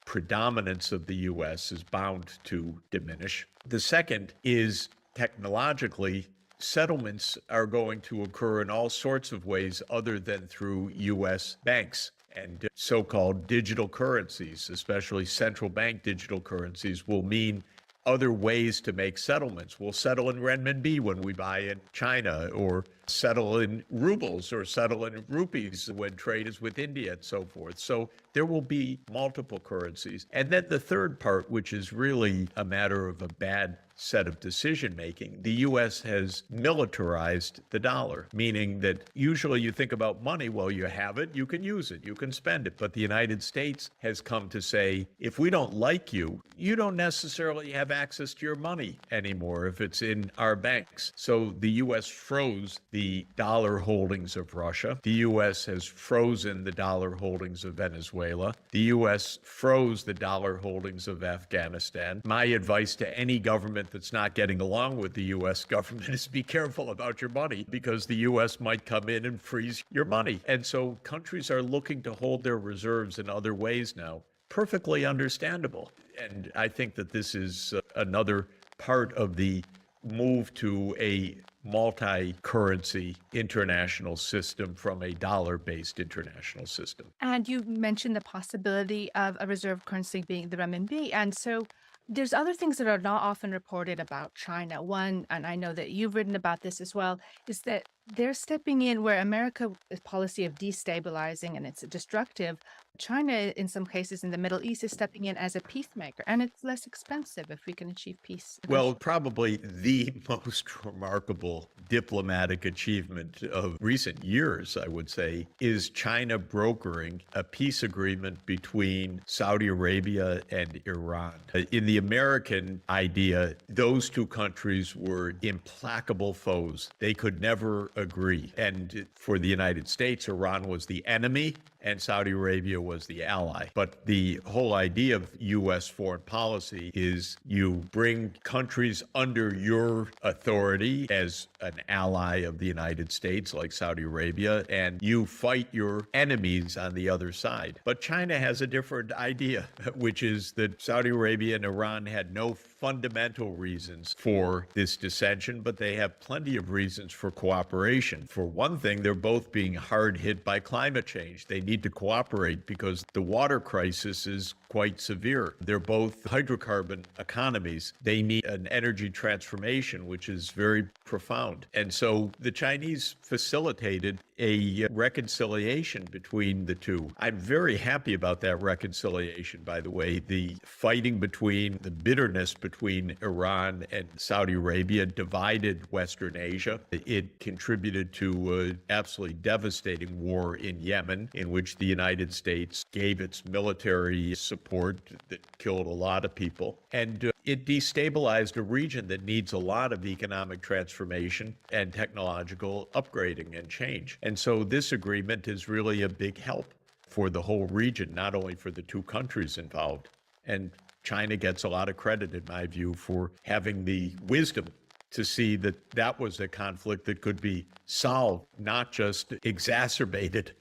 predominance of the U.S. is bound to diminish. The second is technologically, settlements are going to occur in all sorts of ways other than through U.S. banks. And so-called digital currencies, especially central bank digital currencies, will mean other ways to make settlements. We'll settle in renminbi when we buy in China, or settle in rubles, or settle in rupees when trade is with India, and so forth. So there will be multiple currencies. And then the third part, which is really a matter of a bad set of decision making, the U.S. has militarized the dollar, meaning that usually you think about money, well, you have it, you can use it, you can spend it. But the United States has come to say, if we don't like you, you don't necessarily have access to your money anymore if it's in our banks. So the U.S. froze the dollar holdings of Russia. The U.S. has frozen the dollar holdings of Venezuela. The U.S. froze the dollar holdings of Afghanistan. My advice to any government that's not getting along with the U.S. government is be careful about your money, because the U.S. might come in and freeze your money. And so countries are looking to hold their reserves in other ways now. Perfectly understandable. And I think that this is another part of the move to a multi-currency international system from a dollar-based international system. And you mentioned the possibility of a reserve currency being the renminbi. And so there's other things that are not often reported about China. One, and I know that you've written about this as well, is that they're stepping in where America's policy of destabilizing and it's destructive China, in some cases in the Middle East, is stepping in as a peacemaker, and it's less expensive if we can achieve peace. Well, probably the most remarkable diplomatic achievement of recent years, I would say, is China brokering a peace agreement between Saudi Arabia and Iran. In the American idea, those two countries were implacable foes. They could never agree. And for the United States, Iran was the enemy and Saudi Arabia was the ally. But the whole idea of U.S. foreign policy is you bring countries under your authority as an ally of the United States, like Saudi Arabia, and you fight your enemies on the other side. But China has a different idea, which is that Saudi Arabia and Iran had no fundamental reasons for this dissension, but they have plenty of reasons for cooperation. For one thing, they're both being hard hit by climate change. They need to cooperate because the water crisis is quite severe. They're both hydrocarbon economies. They need an energy transformation, which is very profound. And so the Chinese facilitated a reconciliation between the two. I'm very happy about that reconciliation, by the way. The fighting between, the bitterness between Iran and Saudi Arabia divided Western Asia. It contributed to an absolutely devastating war in Yemen, in which the United States gave its military support that killed a lot of people. And it destabilized a region that needs a lot of economic transformation and technological upgrading and change. And so this agreement is really a big help for the whole region, not only for the two countries involved. And China gets a lot of credit, in my view, for having the wisdom to see that that was a conflict that could be solved, not just exacerbated.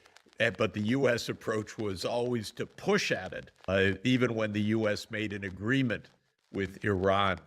But the U.S. approach was always to push at it. Even when the U.S. made an agreement with Iran,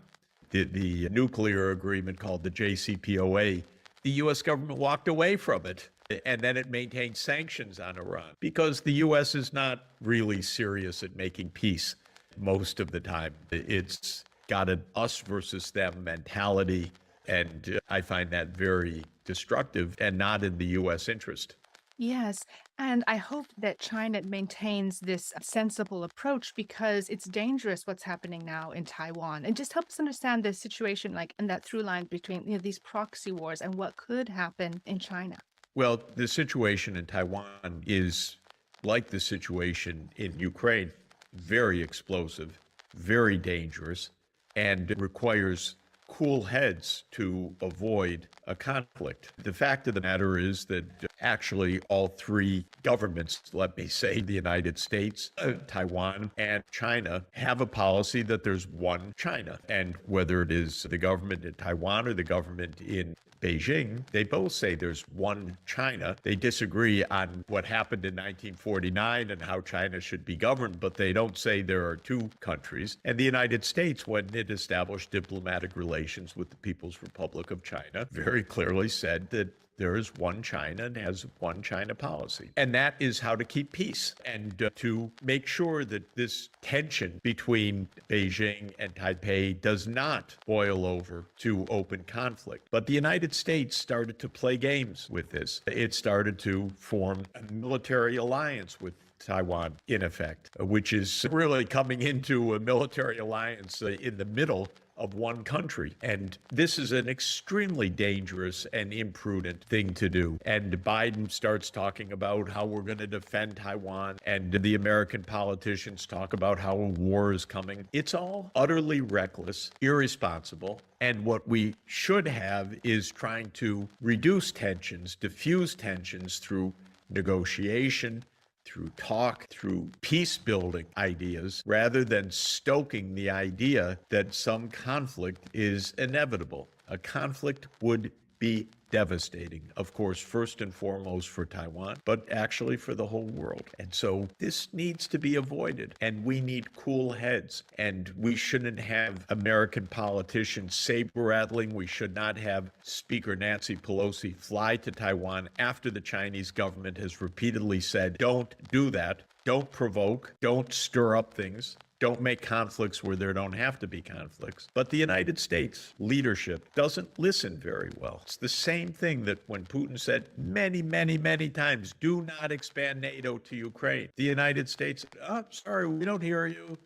the nuclear agreement called the JCPOA, the U.S. government walked away from it. And then it maintained sanctions on Iran because the U.S. is not really serious at making peace most of the time. It's got an us versus them mentality. And I find that very destructive and not in the U.S. interest. Yes, and I hope that China maintains this sensible approach because it's dangerous what's happening now in Taiwan. And just help us understand the situation, like in that through line between these proxy wars and what could happen in China. Well, the situation in Taiwan is like the situation in Ukraine, very explosive, very dangerous, and requires cool heads to avoid a conflict. The fact of the matter is that actually all three governments, let me say, the United States, Taiwan, and China, have a policy that there's one China. And whether it is the government in Taiwan or the government in Beijing, they both say there's one China. They disagree on what happened in 1949 and how China should be governed, but they don't say there are two countries. And the United States, when it established diplomatic relations with the People's Republic of China, very clearly said that there is one China and has one China policy. And that is how to keep peace and to make sure that this tension between Beijing and Taipei does not boil over to open conflict. But the United States started to play games with this. It started to form a military alliance with Taiwan, in effect, which is really coming into a military alliance in the middle of one country. And this is an extremely dangerous and imprudent thing to do. And Biden starts talking about how we're going to defend Taiwan, and the American politicians talk about how a war is coming. It's all utterly reckless, irresponsible. And what we should have is trying to reduce tensions, diffuse tensions through negotiation, through talk, through peace-building ideas, rather than stoking the idea that some conflict is inevitable. A conflict would be devastating, of course, first and foremost for Taiwan, but actually for the whole world. And so this needs to be avoided, and we need cool heads, and we shouldn't have American politicians saber-rattling. We should not have Speaker Nancy Pelosi fly to Taiwan after the Chinese government has repeatedly said, don't do that, don't provoke, don't stir up things. Don't make conflicts where there don't have to be conflicts. But the United States leadership doesn't listen very well. It's the same thing that when Putin said many, many, many times, do not expand NATO to Ukraine. The United States, oh, sorry, we don't hear you.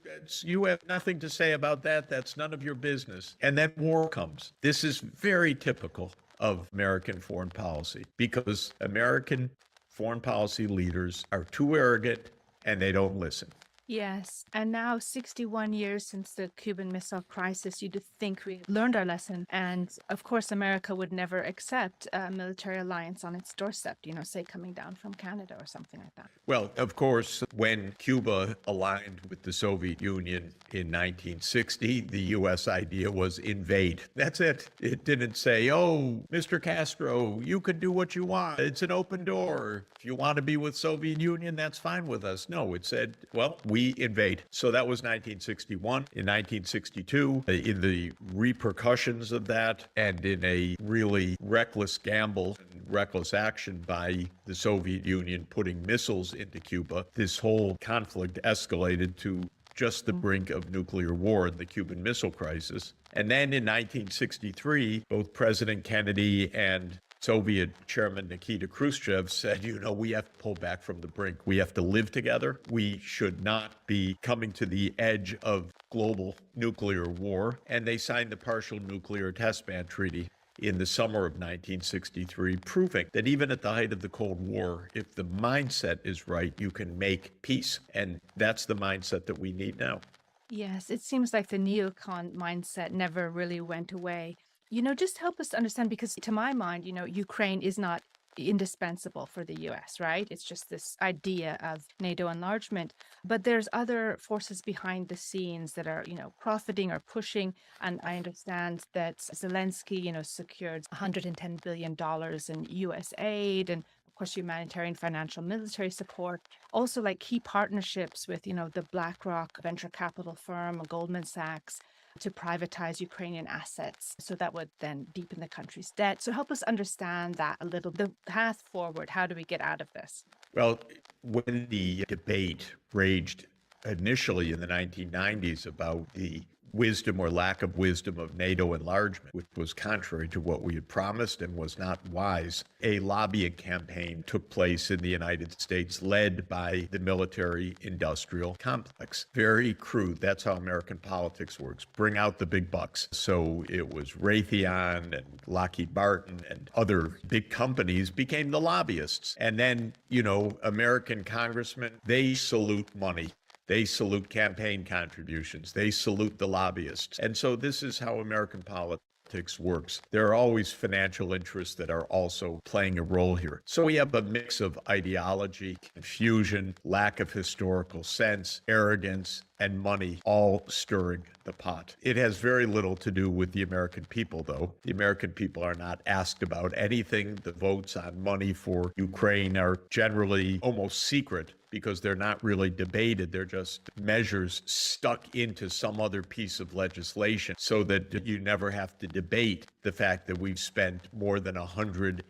You have nothing to say about that. That's none of your business. And then war comes. This is very typical of American foreign policy because American foreign policy leaders are too arrogant and they don't listen. Yes. And now, 61 years since the Cuban Missile Crisis, you'd think we learned our lesson. And of course, America would never accept a military alliance on its doorstep, say coming down from Canada or something like that. Well, of course, when Cuba aligned with the Soviet Union in 1960, the U.S. idea was invade. That's it. It didn't say, oh, Mr. Castro, you can do what you want. It's an open door. If you want to be with Soviet Union, that's fine with us. No, it said, well, we invade. So that was 1961. In 1962, in the repercussions of that and in a really reckless gamble and reckless action by the Soviet Union putting missiles into Cuba, this whole conflict escalated to just the brink of nuclear war in the Cuban Missile Crisis. And then in 1963, both President Kennedy and Soviet Chairman Nikita Khrushchev said, we have to pull back from the brink. We have to live together. We should not be coming to the edge of global nuclear war. And they signed the Partial Nuclear Test Ban Treaty in the summer of 1963, proving that even at the height of the Cold War, if the mindset is right, you can make peace. And that's the mindset that we need now. Yes, it seems like the neocon mindset never really went away. Just help us understand, because to my mind, Ukraine is not indispensable for the US, right? It's just this idea of NATO enlargement. But there's other forces behind the scenes that are, profiting or pushing. And I understand that Zelensky, secured $110 billion in US aid and, of course, humanitarian, financial, military support. Also, like key partnerships with, the BlackRock venture capital firm, Goldman Sachs, to privatize Ukrainian assets. So that would then deepen the country's debt. So help us understand that a little, the path forward. How do we get out of this? Well, when the debate raged initially in the 1990s about the wisdom or lack of wisdom of NATO enlargement, which was contrary to what we had promised and was not wise, a lobbying campaign took place in the United States led by the military-industrial complex. Very crude. That's how American politics works. Bring out the big bucks. So it was Raytheon and Lockheed Martin and other big companies became the lobbyists. And then, American congressmen, they salute money. They salute campaign contributions. They salute the lobbyists. And so this is how American politics works. There are always financial interests that are also playing a role here. So we have a mix of ideology, confusion, lack of historical sense, arrogance, and money all stirring the pot. It has very little to do with the American people, though. The American people are not asked about anything. The votes on money for Ukraine are generally almost secret because they're not really debated. They're just measures stuck into some other piece of legislation so that you never have to debate the fact that we've spent more than $110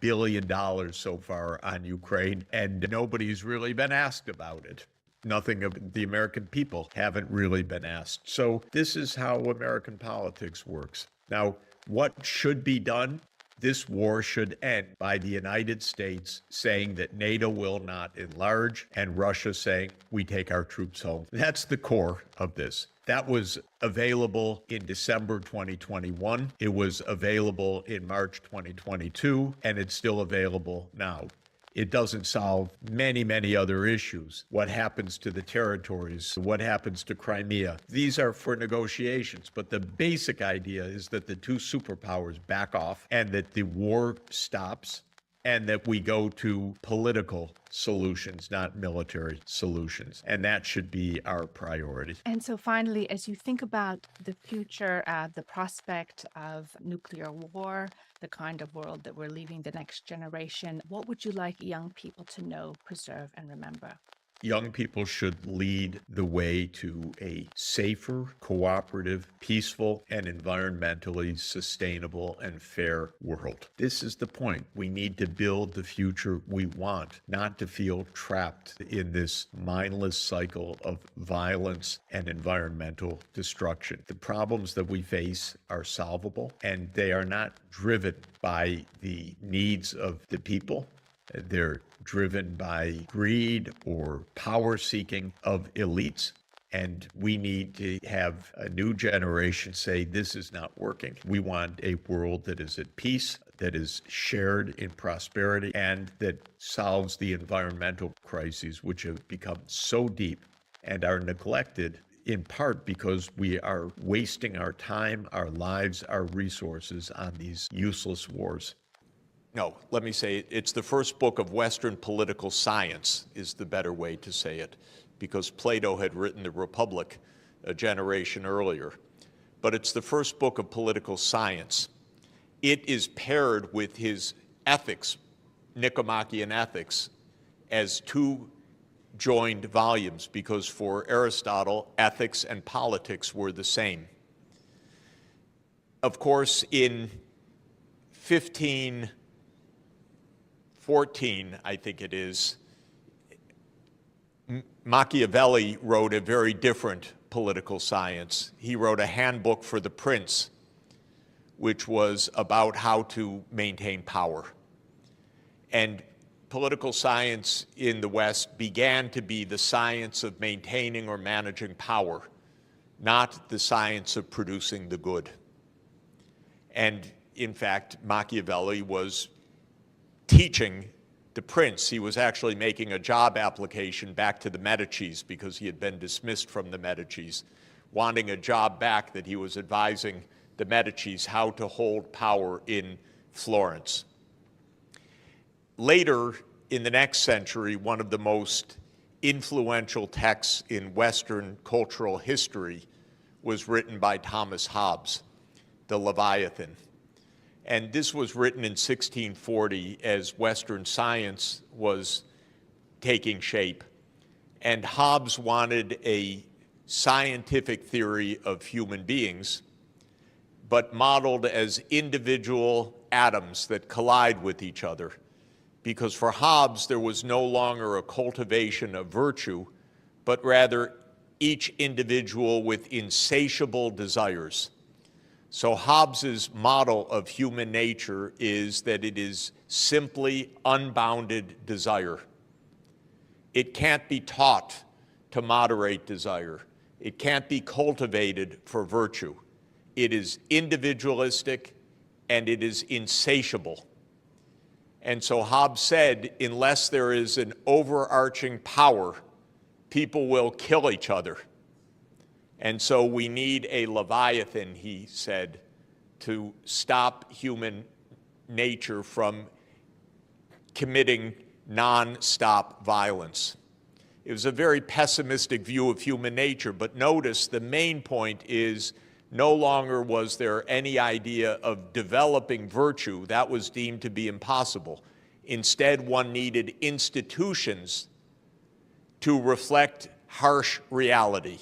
billion so far on Ukraine, and nobody's really been asked about it. Nothing of the American people haven't really been asked. So this is how American politics works. Now, what should be done? This war should end by the United States saying that NATO will not enlarge and Russia saying we take our troops home. That's the core of this. That was available in December 2021. It was available in March 2022, and it's still available now. It doesn't solve many, many other issues. What happens to the territories? What happens to Crimea? These are for negotiations, but the basic idea is that the two superpowers back off and that the war stops and that we go to political solutions, not military solutions. And that should be our priority. And so finally, as you think about the future, the prospect of nuclear war, the kind of world that we're leaving the next generation, what would you like young people to know, preserve, and remember? Young people should lead the way to a safer, cooperative, peaceful, and environmentally sustainable and fair world. This is the point. We need to build the future we want, not to feel trapped in this mindless cycle of violence and environmental destruction. The problems that we face are solvable, and they are not driven by the needs of the people. They're driven by greed or power seeking of elites. And we need to have a new generation say, this is not working. We want a world that is at peace, that is shared in prosperity, and that solves the environmental crises, which have become so deep and are neglected in part because we are wasting our time, our lives, our resources on these useless wars. No, let me say it's the first book of Western political science is the better way to say it, because Plato had written the Republic a generation earlier. But it's the first book of political science. It is paired with his ethics, Nicomachean Ethics, as two joined volumes, because for Aristotle, ethics and politics were the same. Of course, in 1514, I think it is, Machiavelli wrote a very different political science. He wrote a handbook for the prince, which was about how to maintain power. And political science in the West began to be the science of maintaining or managing power, not the science of producing the good. And in fact, Machiavelli was teaching the prince. He was actually making a job application back to the Medicis because he had been dismissed from the Medicis, wanting a job back that he was advising the Medicis how to hold power in Florence. Later, in the next century, one of the most influential texts in Western cultural history was written by Thomas Hobbes, the Leviathan. And this was written in 1640 as Western science was taking shape. And Hobbes wanted a scientific theory of human beings, but modeled as individual atoms that collide with each other. Because for Hobbes, there was no longer a cultivation of virtue, but rather each individual with insatiable desires. So Hobbes's model of human nature is that it is simply unbounded desire. It can't be taught to moderate desire. It can't be cultivated for virtue. It is individualistic and it is insatiable. And so Hobbes said, unless there is an overarching power, people will kill each other. And so we need a Leviathan, he said, to stop human nature from committing non-stop violence. It was a very pessimistic view of human nature, but notice the main point is no longer was there any idea of developing virtue. That was deemed to be impossible. Instead, one needed institutions to reflect harsh reality.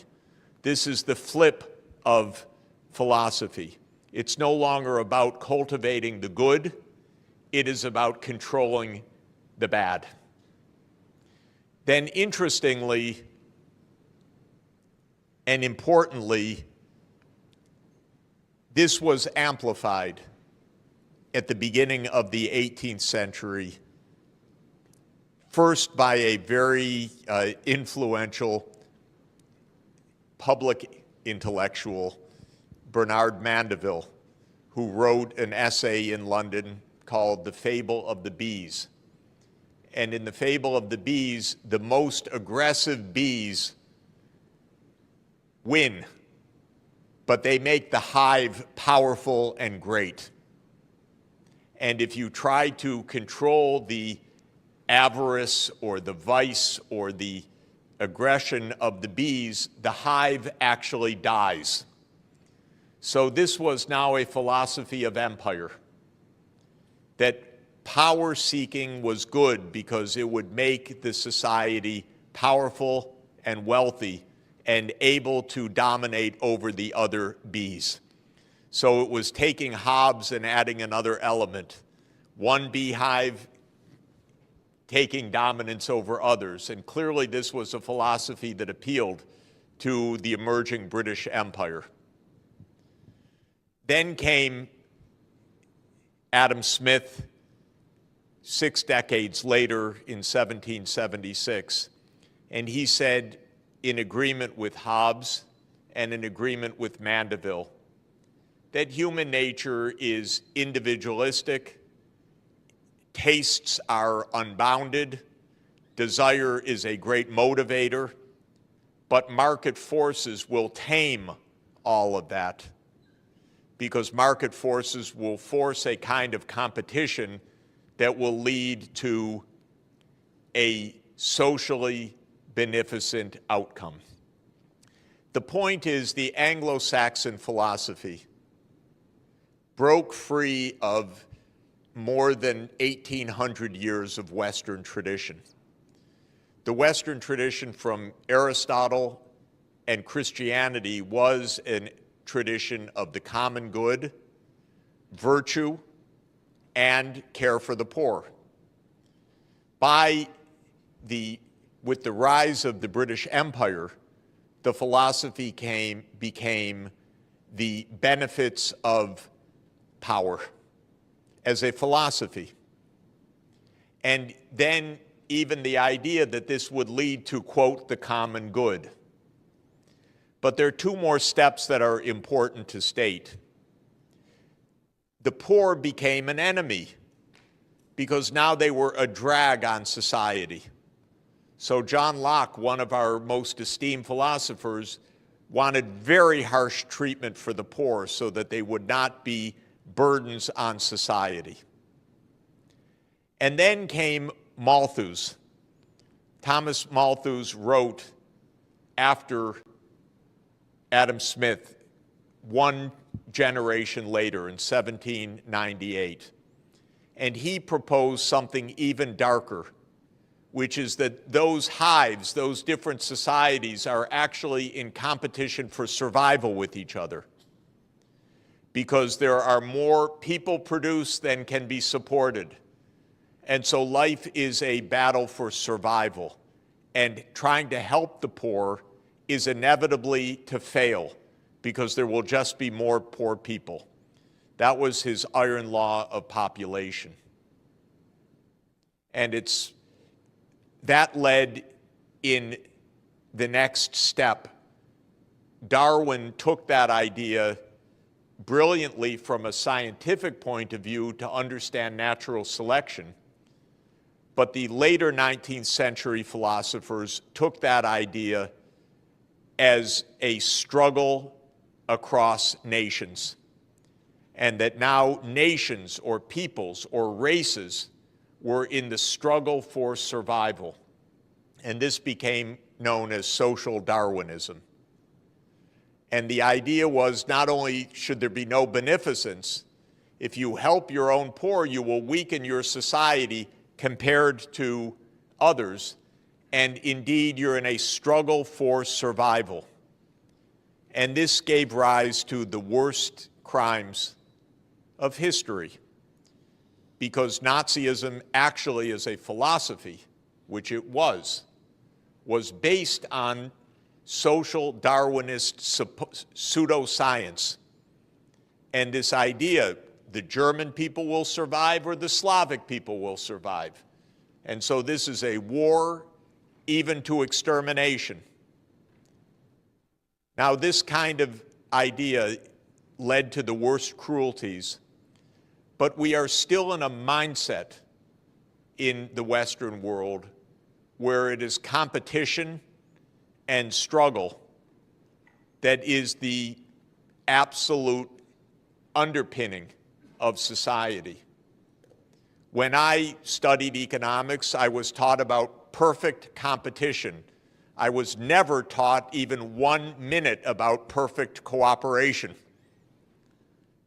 This is the flip of philosophy. It's no longer about cultivating the good. It is about controlling the bad. Then interestingly and importantly, this was amplified at the beginning of the 18th century, first by a very influential public intellectual, Bernard Mandeville, who wrote an essay in London called The Fable of the Bees. And in The Fable of the Bees, the most aggressive bees win, but they make the hive powerful and great. And if you try to control the avarice or the vice or the aggression of the bees, the hive actually dies. So this was now a philosophy of empire, that power seeking was good because it would make the society powerful and wealthy and able to dominate over the other bees. So it was taking Hobbes and adding another element. One beehive taking dominance over others. And clearly this was a philosophy that appealed to the emerging British Empire. Then came Adam Smith 6 decades later in 1776, and he said, in agreement with Hobbes and in agreement with Mandeville, that human nature is individualistic, tastes are unbounded, desire is a great motivator, but market forces will tame all of that, because market forces will force a kind of competition that will lead to a socially beneficent outcome. The point is, the Anglo-Saxon philosophy broke free of more than 1,800 years of Western tradition. The Western tradition from Aristotle and Christianity was a tradition of the common good, virtue, and care for the poor. With the rise of the British Empire, the philosophy became the benefits of power as a philosophy. And then even the idea that this would lead to, quote, the common good. But there are two more steps that are important to state. The poor became an enemy because now they were a drag on society. So John Locke, one of our most esteemed philosophers, wanted very harsh treatment for the poor so that they would not be burdens on society. And then came Malthus. Thomas Malthus wrote after Adam Smith, one generation later in 1798. And he proposed something even darker, which is that those hives, those different societies, are actually in competition for survival with each other, because there are more people produced than can be supported. And so life is a battle for survival, and trying to help the poor is inevitably to fail, because there will just be more poor people. That was his iron law of population. And that led in the next step. Darwin took that idea brilliantly from a scientific point of view to understand natural selection. But the later 19th century philosophers took that idea as a struggle across nations, and that now nations or peoples or races were in the struggle for survival. And this became known as social Darwinism. And the idea was, not only should there be no beneficence, if you help your own poor, you will weaken your society compared to others, and indeed you're in a struggle for survival. And this gave rise to the worst crimes of history, because Nazism actually, as a philosophy, which it was based on social Darwinist pseudoscience. And this idea, the German people will survive or the Slavic people will survive. And so this is a war even to extermination. Now, this kind of idea led to the worst cruelties, but we are still in a mindset in the Western world where it is competition and struggle that is the absolute underpinning of society. When I studied economics, I was taught about perfect competition. I was never taught even 1 minute about perfect cooperation.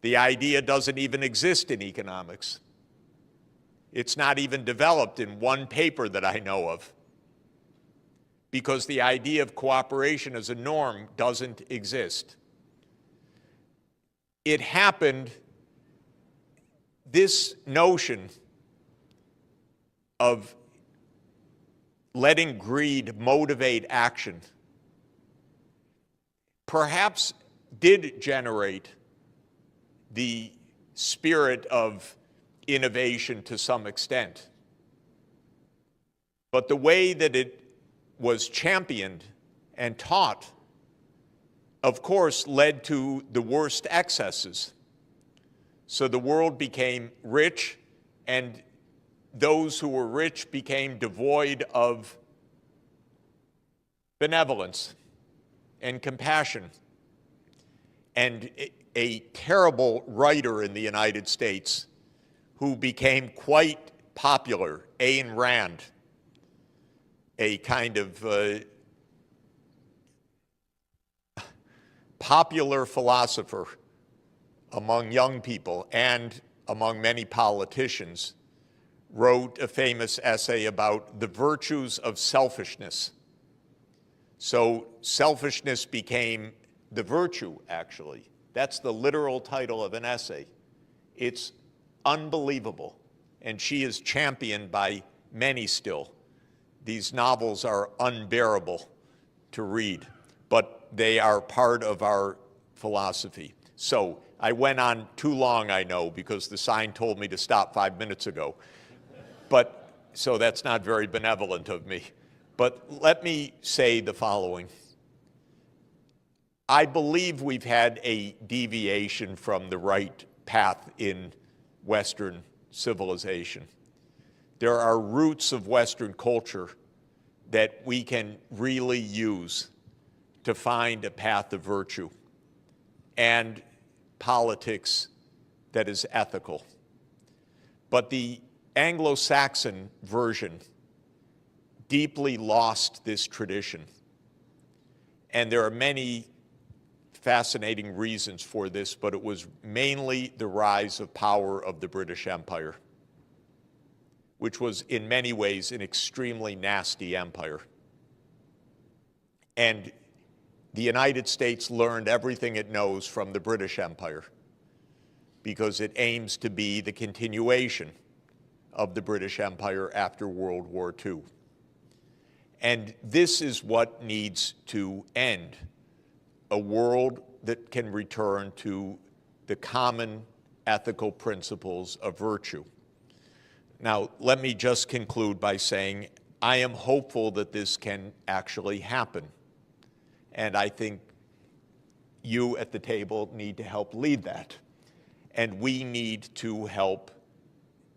The idea doesn't even exist in economics. It's not even developed in one paper that I know of. because the idea of cooperation as a norm doesn't exist. It happened, this notion of letting greed motivate action perhaps did generate the spirit of innovation to some extent. But the way that it was championed and taught, of course, led to the worst excesses. So the world became rich, and those who were rich became devoid of benevolence and compassion. And a terrible writer in the United States who became quite popular, Ayn Rand, a kind of popular philosopher among young people and among many politicians, wrote a famous essay about the virtues of selfishness. So selfishness became the virtue, actually. That's the literal title of an essay. It's unbelievable, and she is championed by many still. These novels are unbearable to read, but they are part of our philosophy. So I went on too long, I know, because the sign told me to stop 5 minutes ago. But so that's not very benevolent of me. But let me say the following. I believe we've had a deviation from the right path in Western civilization. There are roots of Western culture that we can really use to find a path of virtue and politics that is ethical. But the Anglo-Saxon version deeply lost this tradition. And there are many fascinating reasons for this, but it was mainly the rise of power of the British Empire, which was in many ways an extremely nasty empire. And the United States learned everything it knows from the British Empire because it aims to be the continuation of the British Empire after World War II. And this is what needs to end, a world that can return to the common ethical principles of virtue. Now, let me just conclude by saying I am hopeful that this can actually happen. And I think you at the table need to help lead that. And we need to help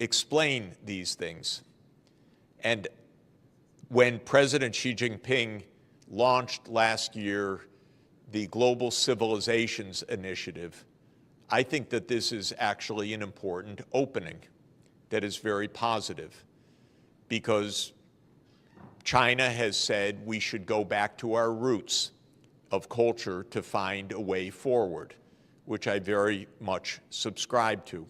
explain these things. And when President Xi Jinping launched last year the Global Civilizations Initiative, I think that this is actually an important opening that is very positive, because China has said we should go back to our roots of culture to find a way forward, which I very much subscribe to.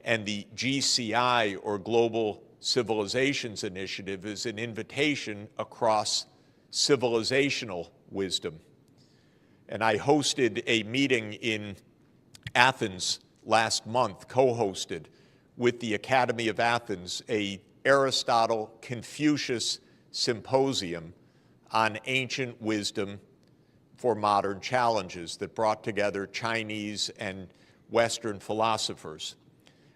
And the GCI, or Global Civilizations Initiative, is an invitation across civilizational wisdom. And I hosted a meeting in Athens last month, co-hosted with the Academy of Athens, a Aristotle-Confucius symposium on ancient wisdom for modern challenges that brought together Chinese and Western philosophers.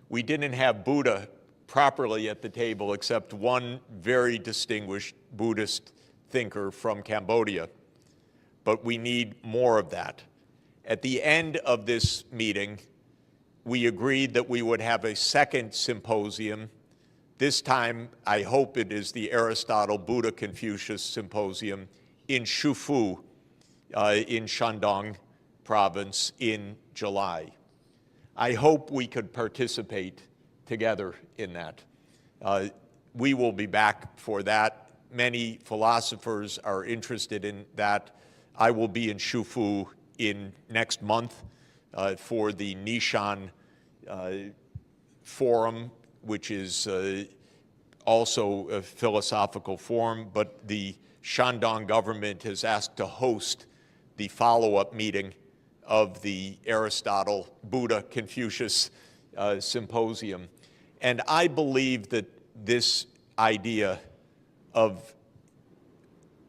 We didn't have Buddha properly at the table except one very distinguished Buddhist thinker from Cambodia, but we need more of that. At the end of this meeting, we agreed that we would have a second symposium. This time, I hope it is the Aristotle-Buddha-Confucius Symposium in Shufu, in Shandong province in July. I hope we could participate together in that. We will be back for that. Many philosophers are interested in that. I will be in Shufu in next month for the Nishan Forum, which is also a philosophical forum, but the Shandong government has asked to host the follow-up meeting of the Aristotle, Buddha, Confucius symposium. And I believe that this idea of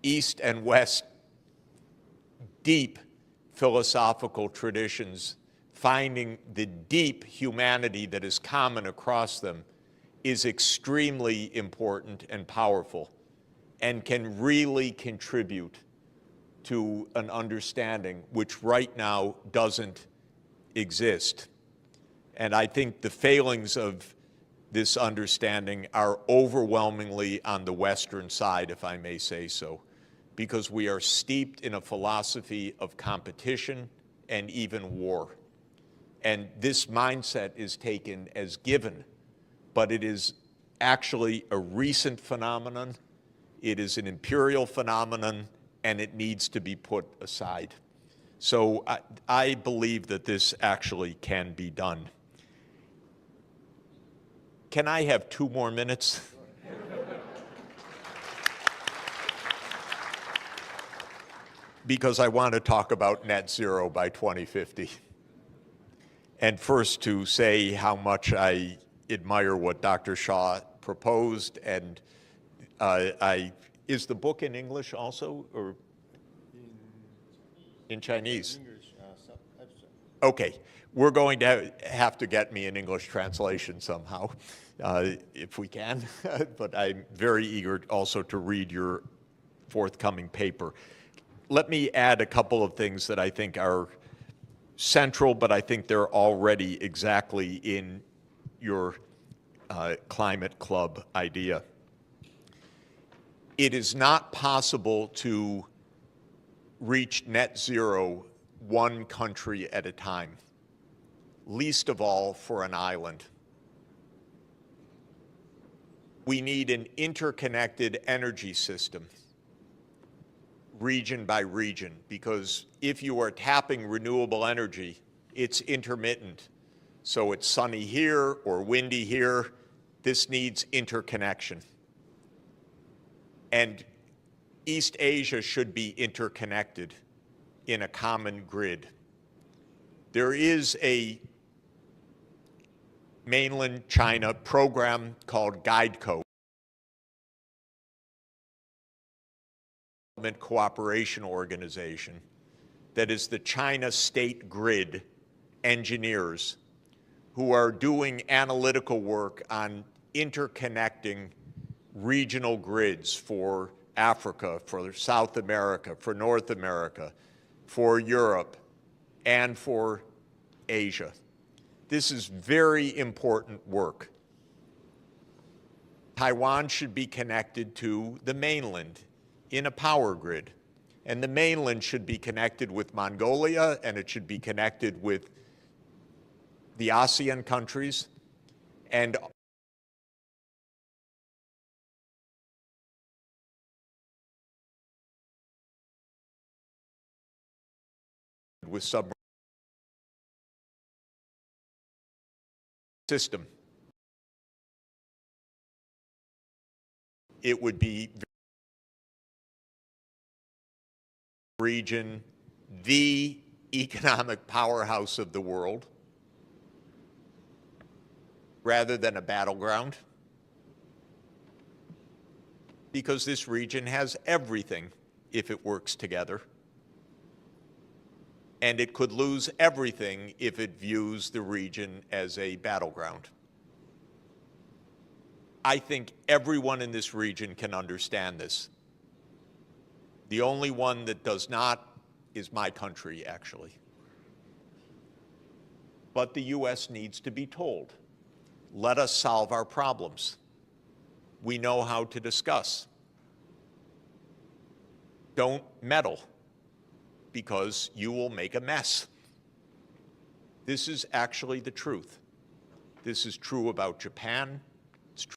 East and West deep philosophical traditions, finding the deep humanity that is common across them, is extremely important and powerful and can really contribute to an understanding which right now doesn't exist. And I think the failings of this understanding are overwhelmingly on the Western side, if I may say so, because we are steeped in a philosophy of competition and even war. And this mindset is taken as given, but it is actually a recent phenomenon. It is an imperial phenomenon, and it needs to be put aside. So I believe that this actually can be done. Can I have 2 more minutes? Because I want to talk about net zero by 2050. And first to say how much I admire what Dr. Shaw proposed, and is the book in English also, or in Chinese? Okay, we're going to have to get me an English translation somehow, if we can, but I'm very eager also to read your forthcoming paper. Let me add a couple of things that I think are central, but I think they're already exactly in your climate club idea. It is not possible to reach net zero one country at a time, least of all for an island. We need an interconnected energy system, region by region, because if you are tapping renewable energy, it's intermittent. So it's sunny here or windy here. This needs interconnection. And East Asia should be interconnected in a common grid. There is a mainland China program called GuideCo, Cooperation Organization, that is the China State Grid engineers who are doing analytical work on interconnecting regional grids for Africa, for South America, for North America, for Europe, and for Asia. This is very important work. Taiwan should be connected to the mainland in a power grid. And the mainland should be connected with Mongolia, and it should be connected with the ASEAN countries, and with submarine system. It would be region, the economic powerhouse of the world, rather than a battleground, because this region has everything if it works together. And it could lose everything if it views the region as a battleground. I think everyone in this region can understand this. The only one that does not is my country, actually. But the U.S. needs to be told, let us solve our problems. We know how to discuss. Don't meddle, because you will make a mess. This is actually the truth. This is true about Japan. It's true.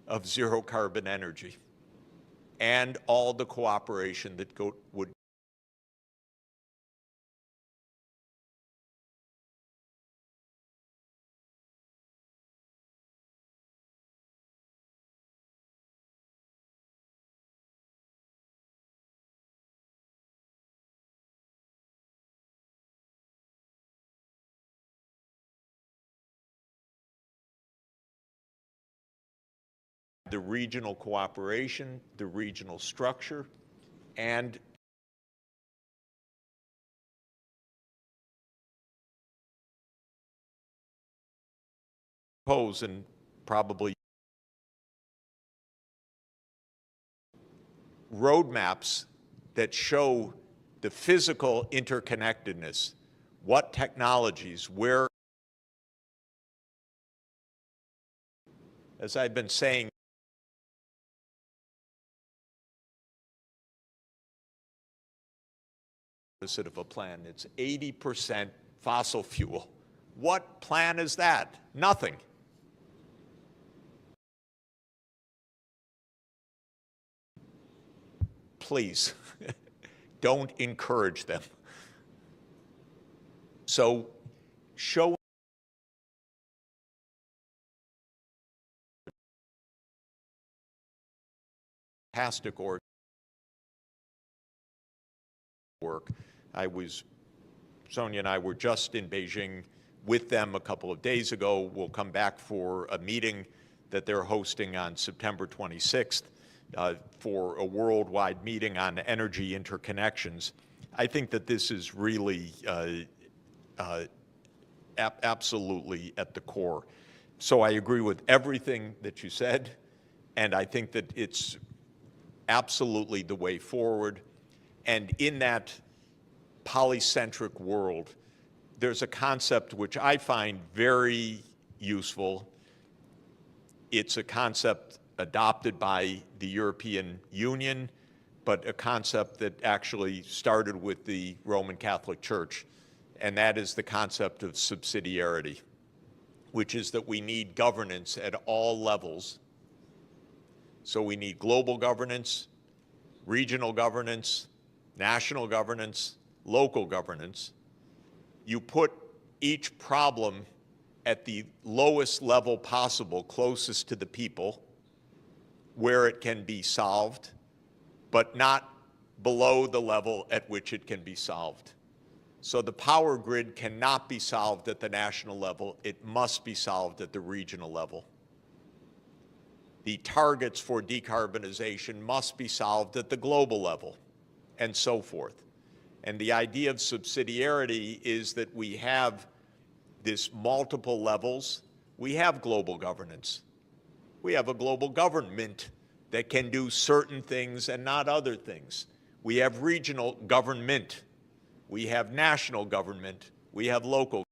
of zero carbon energy and all the cooperation that would the regional cooperation, the regional structure, and pose and probably roadmaps that show the physical interconnectedness, what technologies, where, as I've been saying, opposite of a plan. It's 80% fossil fuel. What plan is that? Nothing. Please, don't encourage them. So show fantastic work. Sonia and I were just in Beijing with them a couple of days ago. We'll come back for a meeting that they're hosting on September 26th for a worldwide meeting on energy interconnections. I think that this is really absolutely at the core. So I agree with everything that you said, and I think that it's absolutely the way forward. And in that polycentric world, there's a concept which I find very useful. It's a concept adopted by the European Union, but a concept that actually started with the Roman Catholic Church, and that is the concept of subsidiarity, which is that we need governance at all levels. So we need global governance, regional governance, national governance, local governance. You put each problem at the lowest level possible, closest to the people, where it can be solved, but not below the level at which it can be solved. So the power grid cannot be solved at the national level. It must be solved at the regional level. The targets for decarbonization must be solved at the global level, and so forth. And the idea of subsidiarity is that we have this multiple levels. We have global governance. We have a global government that can do certain things and not other things. We have regional government. We have national government. We have local